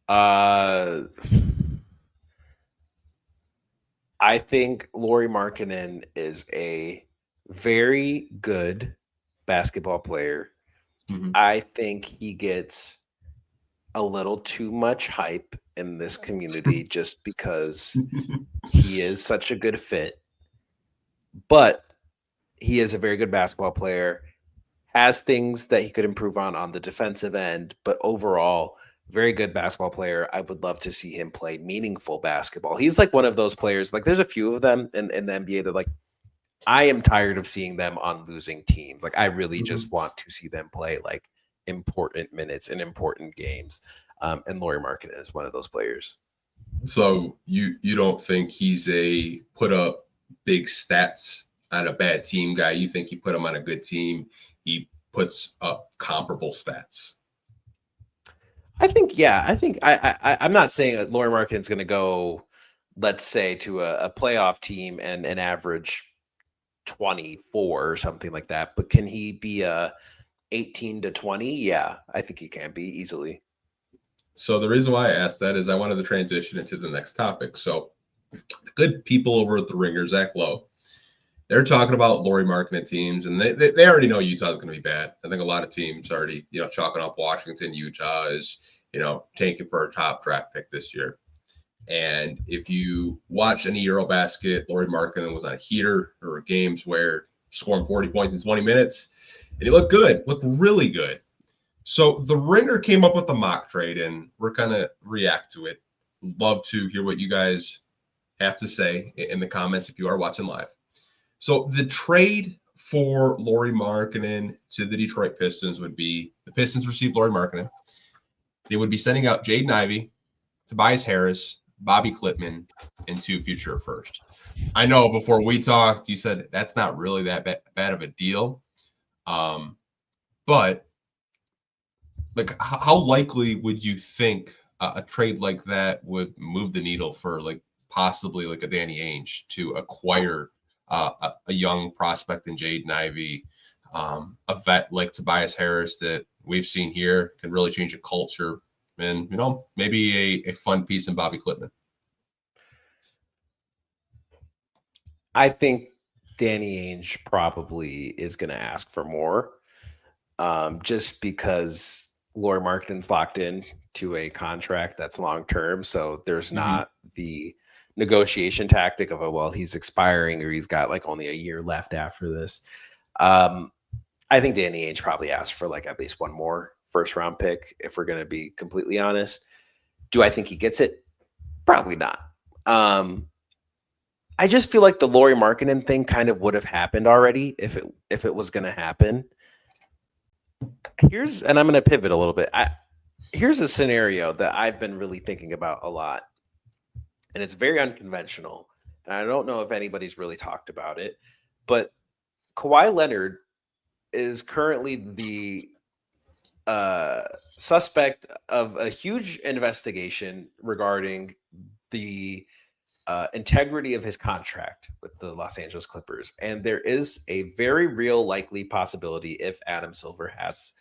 I think Lauri Markkanen is a very good basketball player. Mm-hmm. I think he gets a little too much hype in this community just because he is such a good fit. But he is a very good basketball player, has things that he could improve on the defensive end, but overall, very good basketball player. I would love to see him play meaningful basketball. He's like one of those players, like there's a few of them in the NBA that, like, I am tired of seeing them on losing teams. Like, I really just want to see them play like important minutes in important games. And Lauri Markkanen is one of those players. So you don't think he's a put up big stats on a bad team guy? You think you put him on a good team, he puts up comparable stats? I think I'm not saying that Lauri Markkanen's going to go, let's say, to a playoff team and an average 24 or something like that. But can he be a 18 to 20? Yeah, I think he can be easily. So the reason why I asked that is I wanted to transition into the next topic. So the good people over at the Ringer, Zach Lowe, they're talking about Lauri Markkanen teams, and they already know Utah's going to be bad. I think a lot of teams already, chalking up Washington, Utah as, tanking for a top draft pick this year. And if you watch any Eurobasket, Lauri Markkanen was on a heater. There were games where scoring 40 points in 20 minutes. And he looked good, looked really good. So the Ringer came up with the mock trade, and we're going to react to it. Love to hear what you guys have to say in the comments if you are watching live. So the trade for Lauri Markkanen to the Detroit Pistons would be the Pistons receive Lauri Markkanen. They would be sending out Jaden Ivey, Tobias Harris, Bobby Klitman, and 2 future first. I know before we talked, you said that's not really that bad of a deal. But like, how likely would you think a trade like that would move the needle for like possibly like a Danny Ainge to acquire a young prospect in Jaden Ivey, a vet like Tobias Harris that we've seen here can really change a culture, and maybe a fun piece in Bobby Klitman? I think Danny Ainge probably is going to ask for more, just because Lauri Markkanen's locked in to a contract that's long term. So there's not the negotiation tactic of, well, he's expiring or he's got like only a year left after this. I think Danny Ainge probably asked for like at least one more first round pick, if we're going to be completely honest. Do I think he gets it? Probably not. I just feel like the Lauri Markkanen thing kind of would have happened already if it was going to happen. And I'm going to pivot a little bit. Here's a scenario that I've been really thinking about a lot, and it's very unconventional. And I don't know if anybody's really talked about it, but Kawhi Leonard is currently the suspect of a huge investigation regarding the integrity of his contract with the Los Angeles Clippers. And there is a very real likely possibility, if Adam Silver has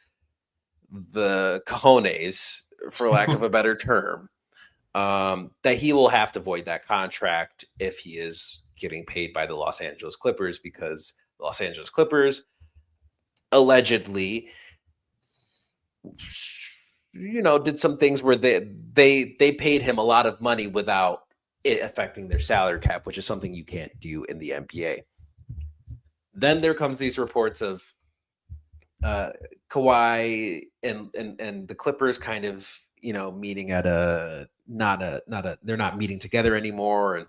the cojones, for lack of a better term, that he will have to void that contract if he is getting paid by the Los Angeles Clippers, because the Los Angeles Clippers allegedly did some things where they paid him a lot of money without it affecting their salary cap, which is something you can't do in the NBA. Then there comes these reports of Kawhi and the Clippers kind of meeting at they're not meeting together anymore, and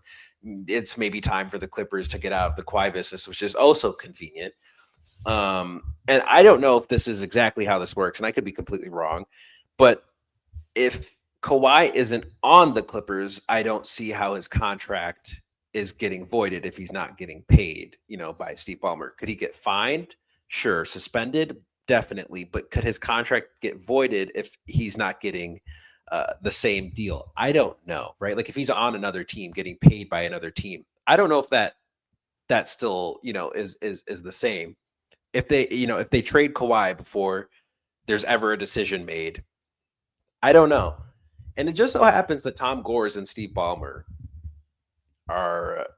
it's maybe time for the Clippers to get out of the Kawhi business, which is also convenient. And I don't know if this is exactly how this works, and I could be completely wrong, but if Kawhi isn't on the Clippers, I don't see how his contract is getting voided if he's not getting paid, by Steve Ballmer. Could he get fined? Sure. Suspended? Definitely. But could his contract get voided if he's not getting the same deal? I don't know, right? Like if he's on another team getting paid by another team, I don't know if that still, is the same. If they trade Kawhi before there's ever a decision made, I don't know. And it just so happens that Tom Gores and Steve Ballmer are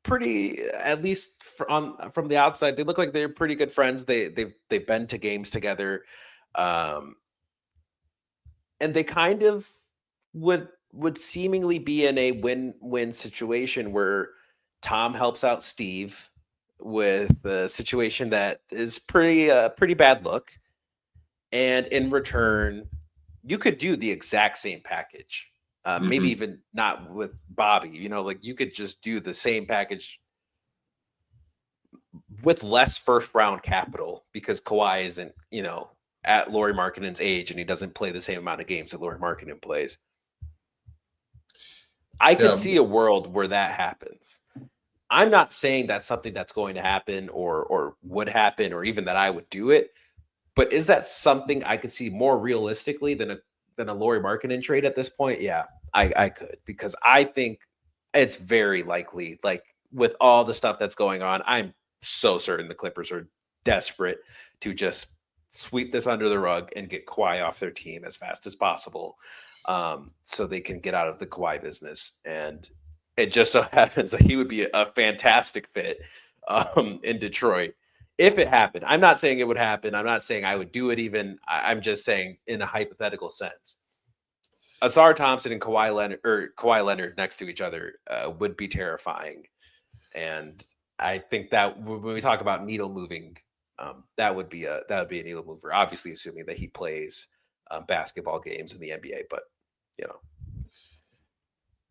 pretty, at least from the outside, they look like they're pretty good friends. They've been to games together, and they kind of would seemingly be in a win-win situation where Tom helps out Steve with a situation that is pretty bad look, and in return, you could do the exact same package. Maybe even not with Bobby, like you could just do the same package with less first round capital, because Kawhi isn't, at Lauri Markkanen's age, and he doesn't play the same amount of games that Lauri Markkanen plays. I could see a world where that happens. I'm not saying that's something that's going to happen or would happen, or even that I would do it. But is that something I could see more realistically than a Lauri Markkanen trade at this point? Yeah, I could, because I think it's very likely, like with all the stuff that's going on, I'm so certain the Clippers are desperate to just sweep this under the rug and get Kawhi off their team as fast as possible, so they can get out of the Kawhi business. And it just so happens that he would be a fantastic fit in Detroit if it happened. I'm not saying it would happen. I'm not saying I would do it even. I'm just saying in a hypothetical sense. Ausar Thompson and Kawhi Leonard next to each other would be terrifying. And I think that when we talk about needle moving That would be a needle mover. Obviously, assuming that he plays basketball games in the NBA, but you know,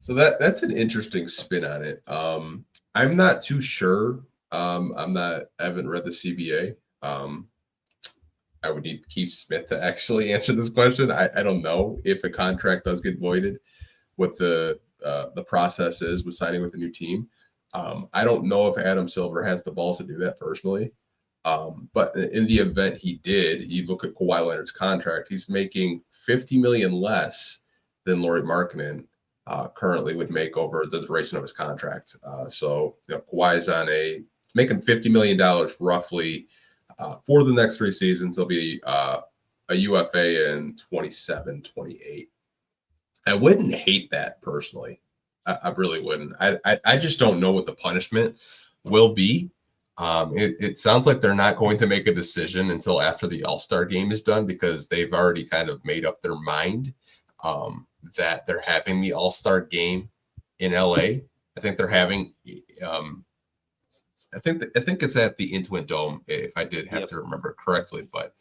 So that's an interesting spin on it. I'm not too sure. I haven't read the CBA. I would need Keith Smith to actually answer this question. I don't know if a contract does get voided, what the process is with signing with a new team. I don't know if Adam Silver has the balls to do that personally. But in the event he did, you look at Kawhi Leonard's contract, he's making $50 million less than Lauri Markkanen currently would make over the duration of his contract. So Kawhi's making $50 million roughly for the next 3 seasons. He'll be a UFA in 27, 28. I wouldn't hate that personally. I really wouldn't. I just don't know what the punishment will be. It sounds like they're not going to make a decision until after the All-Star game is done, because they've already kind of made up their mind that they're having the All-Star game in LA. I think they're having I think it's at the Intuit Dome, if I did have to remember correctly. But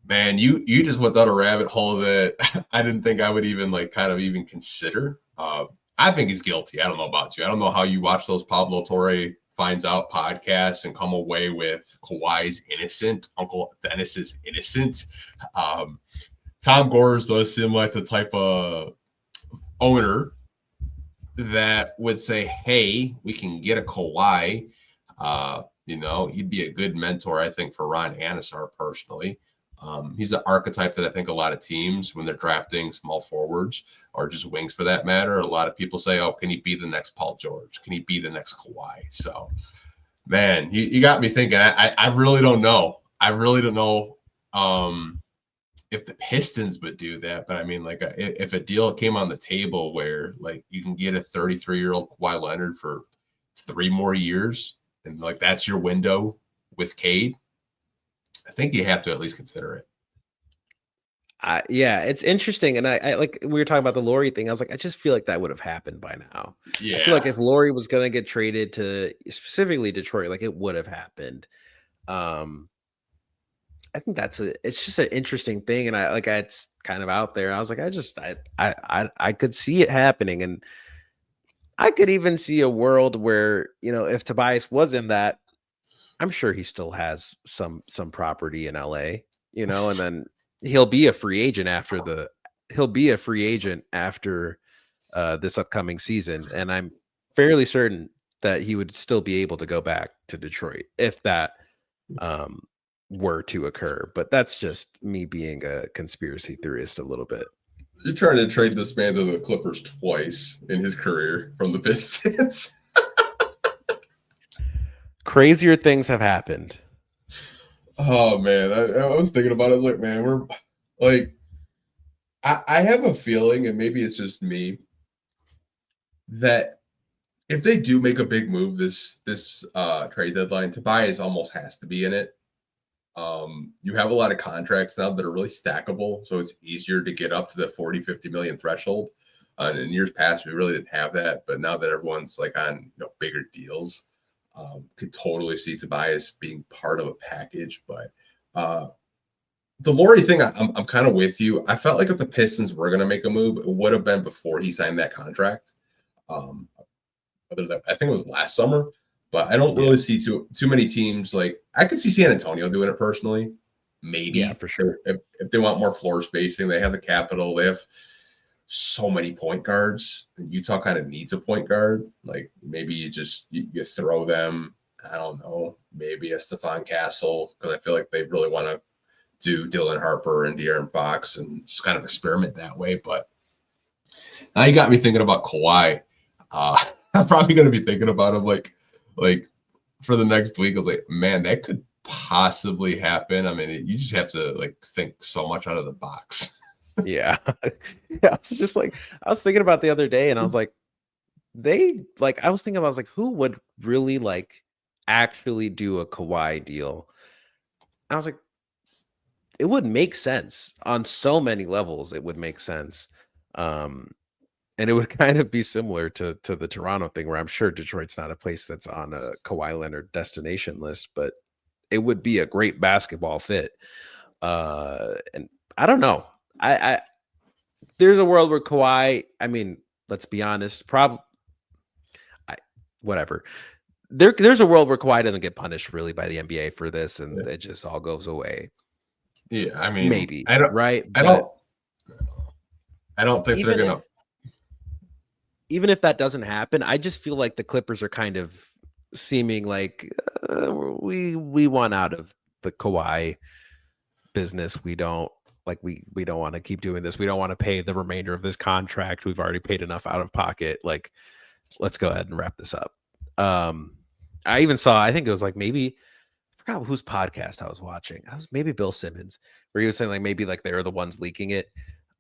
man, you just went down a rabbit hole that I didn't think I would even even consider. I think he's guilty. I don't know about you. I don't know how you watch those Pablo Torre Finds Out podcasts and come away with Kawhi's innocent, Uncle Dennis is innocent. Tom Gores does seem like the type of owner that would say, hey, we can get a Kawhi. He'd be a good mentor, I think, for Ron Anasar personally. He's an archetype that I think a lot of teams, when they're drafting small forwards or just wings for that matter, a lot of people say, oh, can he be the next Paul George? Can he be the next Kawhi? So, man, you got me thinking. I really don't know. I really don't know if the Pistons would do that. But I mean, if a deal came on the table where you can get a 33-year-old Kawhi Leonard for 3 more years, and that's your window with Cade, I think you have to at least consider it. Yeah, it's interesting. And I like, we were talking about the Lauri thing. I was like, I just feel like that would have happened by now. Yeah. I feel like if Lauri was going to get traded to specifically Detroit, it would have happened. I think it's just an interesting thing. And it's kind of out there. I was like, I could see it happening. And I could even see a world where, if Tobias was in that, I'm sure he still has some property in LA, and then he'll be a free agent after this upcoming season. And I'm fairly certain that he would still be able to go back to Detroit if that were to occur. But that's just me being a conspiracy theorist a little bit. You're trying to trade this man to the Clippers twice in his career from the Pistons. Crazier things have happened. Oh man, I was thinking about it. Like, man, we're I have a feeling, and maybe it's just me, that if they do make a big move this trade deadline, Tobias almost has to be in it. You have a lot of contracts now that are really stackable, so it's easier to get up to the 40-50 million threshold. And in years past, we really didn't have that, but now that everyone's on bigger deals, could totally see Tobias being part of a package. But the Lauri thing, I'm kind of with you. I felt like if the Pistons were going to make a move, it would have been before he signed that contract. I think it was last summer, but I don't really see too many teams. I could see San Antonio doing it personally, maybe. Yeah, for sure. If they want more floor spacing, they have the capital. They have so many point guards. Utah kind of needs a point guard. Maybe you throw them, I don't know, maybe a Stephon Castle, because I feel like they really want to do Dylan Harper and De'Aaron Fox and just kind of experiment that way. But now you got me thinking about Kawhi. I'm probably going to be thinking about him for the next week. I was like, man, that could possibly happen. I mean, you just have to think so much out of the box. Yeah. I was thinking about the other day, and I was like, who would really actually do a Kawhi deal? I was like, it would make sense on so many levels. It would make sense. And it would kind of be similar to the Toronto thing, where I'm sure Detroit's not a place that's on a Kawhi Leonard destination list, but it would be a great basketball fit. And I don't know. I there's a world where Kawhi, I mean, let's be honest, whatever. There's a world where Kawhi doesn't get punished really by the NBA for this, and it just all goes away. Yeah, I mean, Maybe I don't, right, I but don't think they're gonna. Even if that doesn't happen, I just feel like the Clippers are kind of seeming like we want out of the Kawhi business. We don't want to keep doing this. We don't want to pay the remainder of this contract. We've already paid enough out of pocket. Like, let's go ahead and wrap this up. I even saw, I think it was like maybe, I forgot whose podcast I was watching. I was maybe Bill Simmons, where he was saying like maybe like they were the ones leaking it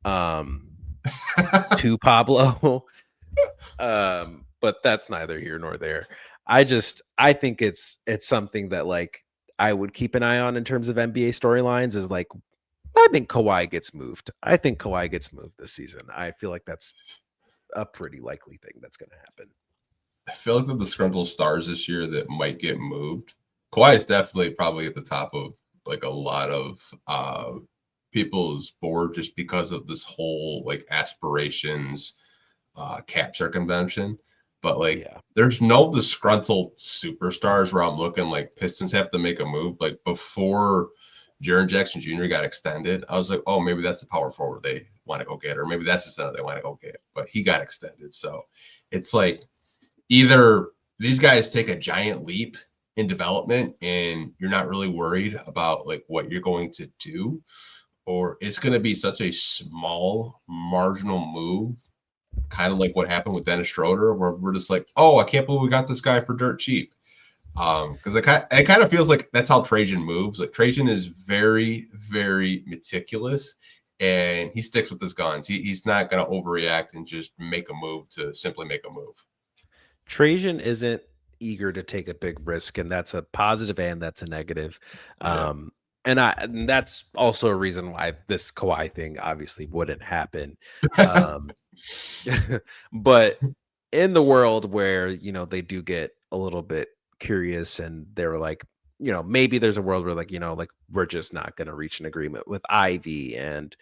to Pablo. But that's neither here nor there. I think it's something that like I would keep an eye on in terms of NBA storylines is like, I think Kawhi gets moved. I think Kawhi gets moved this season. I feel like that's a pretty likely thing that's going to happen. I feel like the disgruntled stars this year that might get moved. Kawhi is definitely probably at the top of like a lot of people's board just because of this whole like aspirations cap circumvention. But like there's no disgruntled superstars where I'm looking like Pistons have to make a move. Like before Jaren Jackson Jr. got extended, I was like, oh, maybe that's the power forward they want to go get, or maybe that's the center they want to go get. But he got extended. So it's like either these guys take a giant leap in development and you're not really worried about like what you're going to do, or it's going to be such a small marginal move, kind of like what happened with Dennis Schroeder, where we're just like, oh, I can't believe we got this guy for dirt cheap. Because it kind of feels like that's how Trajan moves. Like Trajan is very, very meticulous, and he sticks with his guns. He's not going to overreact and just make a move to simply make a move. Trajan isn't eager to take a big risk, and that's a positive and that's a negative. And that's also a reason why this Kawhi thing obviously wouldn't happen. But in the world where, you know, they do get a little bit curious and they're like, you know, maybe there's a world where like, you know, like we're just not going to reach an agreement with Ivy and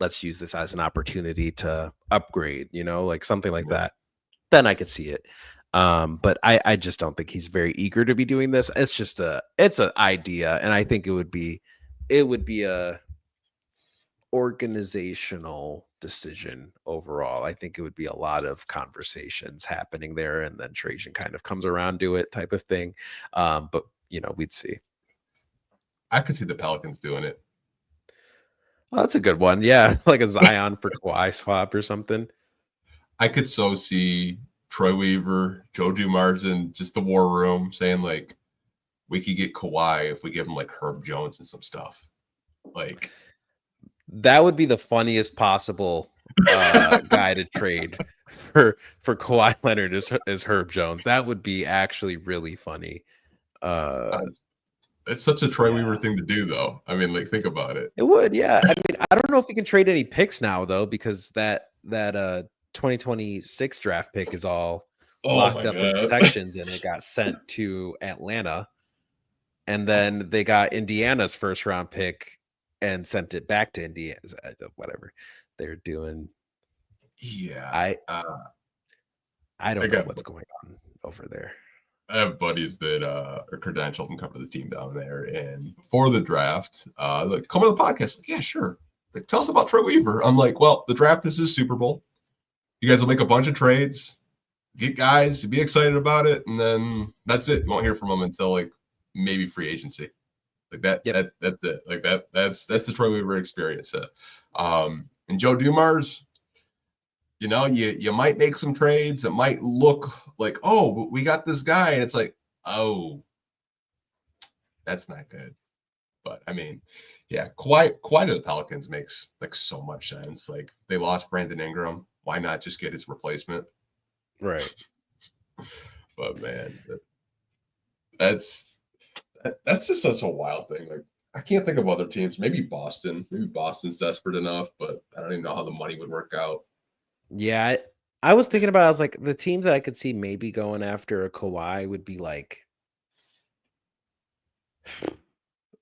let's use this as an opportunity to upgrade, you know, like something like that. Then I could see it. But I just don't think he's very eager to be doing this. It's just it's an idea. And I think it would be a organizational decision overall. I think it would be a lot of conversations happening there, and then Trajan kind of comes around to it type of thing. But you know, we'd see. I could see the Pelicans doing it. Oh, that's a good one. Yeah, like a Zion for Kawhi swap or something. I could so see Troy Weaver, Joe Dumars, and just the war room saying like, we could get Kawhi if we give him like Herb Jones and some stuff. Like that would be the funniest possible guy to trade for Kawhi Leonard is Herb Jones. That would be actually really funny. It's such a Troy Weaver thing to do, though. I mean, like, think about it. It would, yeah. I mean, I don't know if you can trade any picks now, though, because that 2026 draft pick is all locked up in protections, and it got sent to Atlanta. And then they got Indiana's first round pick and sent it back to Indiana. Whatever they're doing. Yeah. I don't know what's going on over there. I have buddies that are credentialed and cover the team down there. And before the draft, like, come on the podcast. Like, yeah, sure. Like, tell us about Troy Weaver. I'm like, well, the draft is his Super Bowl. You guys will make a bunch of trades, get guys, be excited about it, and then that's it. You won't hear from them until like maybe free agency. Like that, that's it. Like that's the Troy Weaver experience. And Joe Dumars, you know, you might make some trades that might look like, oh, we got this guy, and it's like, oh, that's not good. But I mean, yeah, quite to the Pelicans makes like so much sense. Like they lost Brandon Ingram, why not just get his replacement? Right. But man, that's just such a wild thing. Like I can't think of other teams. Maybe Boston. Maybe Boston's desperate enough, but I don't even know how the money would work out. Yeah, I was thinking about. I was like, the teams that I could see maybe going after a Kawhi would be like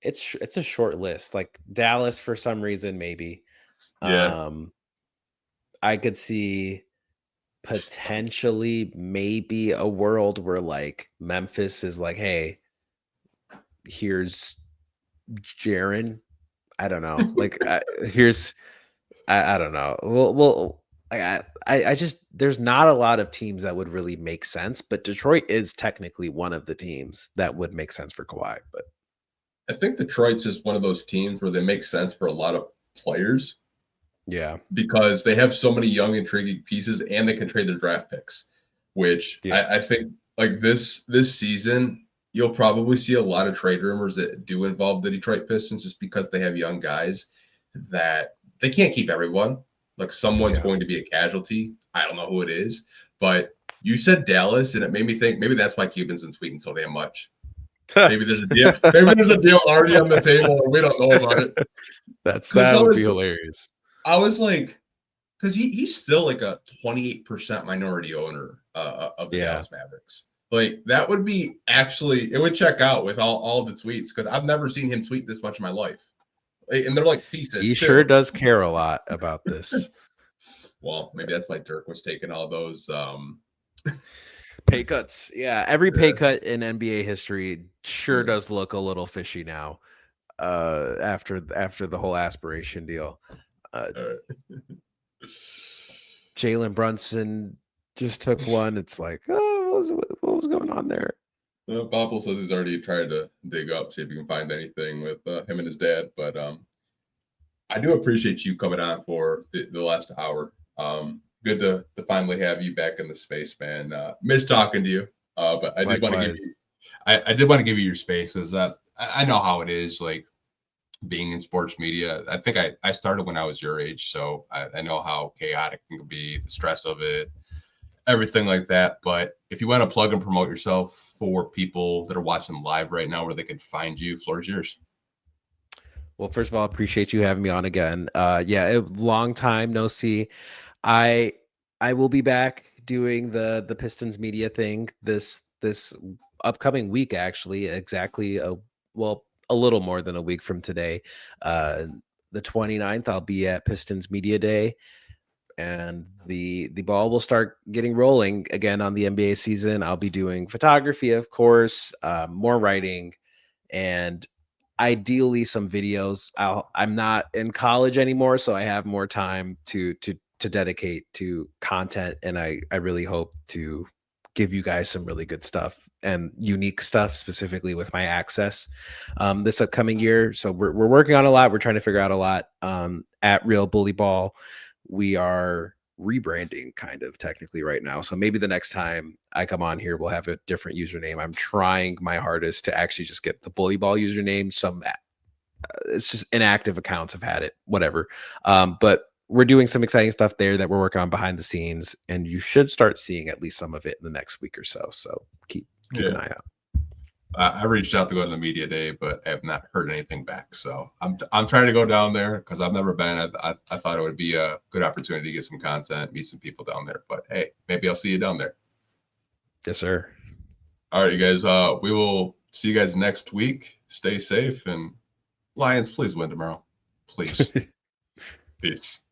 It's a short list. Like Dallas for some reason, maybe. Yeah. I could see potentially maybe a world where like Memphis is like, hey, here's Jaren. I don't know. Like here's I don't know. Well I just there's not a lot of teams that would really make sense, but Detroit is technically one of the teams that would make sense for Kawhi. But I think Detroit's just one of those teams where they make sense for a lot of players yeah, because they have so many young, intriguing pieces and they can trade their draft picks, which yeah, I think like this season, you'll probably see a lot of trade rumors that do involve the Detroit Pistons just because they have young guys that they can't keep everyone. Like someone's yeah. going to be a casualty. I don't know who it is, but you said Dallas, and it made me think maybe that's why Cuban's been tweeting so damn much. Maybe there's a deal. Maybe there's a deal already on the table, and we don't know about it. That would be hilarious. I was like, because he's still like a 28% minority owner of the Dallas Mavericks. Like that would be actually it would check out with all the tweets because I've never seen him tweet this much in my life. And they're like thesis. He too. sure does care a lot about this. Well, maybe that's why Dirk was taking all those pay cuts. Yeah, every pay cut in NBA history sure does look a little fishy now. After the whole aspiration deal. Jalen Brunson just took one. It's like, oh, what was going on there? Popple says he's already tried to dig up, see if he can find anything with him and his dad. But I do appreciate you coming on for the last hour. Good to finally have you back in the space, man. Miss talking to you. But I did want to give you, I did want to give you your space because I know how it is, like being in sports media. I think I started when I was your age, so I know how chaotic it can be, the stress of it, everything like that. But if you want to plug and promote yourself for people that are watching live right now, where they can find you, floor is yours. Well, first of all, appreciate you having me on again. Yeah, long time no see. I will be back doing the Pistons media thing this upcoming week, actually, exactly a little more than a week from today. The 29th, I'll be at Pistons Media Day. And the ball will start getting rolling again on the NBA season. I'll be doing photography, of course, more writing, and ideally some videos. I'm not in college anymore, so I have more time to dedicate to content, and I really hope to give you guys some really good stuff and unique stuff, specifically with my access this upcoming year. So we're working on a lot. We're trying to figure out a lot. At Real Bully Ball, we are rebranding kind of technically right now. So maybe the next time I come on here, we'll have a different username. I'm trying my hardest to actually just get the Bully Ball username. It's just inactive accounts have had it, whatever. But we're doing some exciting stuff there that we're working on behind the scenes, and you should start seeing at least some of it in the next week or so. So keep an eye out. I reached out to go to the media day, but I have not heard anything back. So I'm trying to go down there because I've never been. I thought it would be a good opportunity to get some content, meet some people down there. But hey, maybe I'll see you down there. Yes, sir. All right, you guys. We will see you guys next week. Stay safe, and Lions, please win tomorrow. Please. Peace.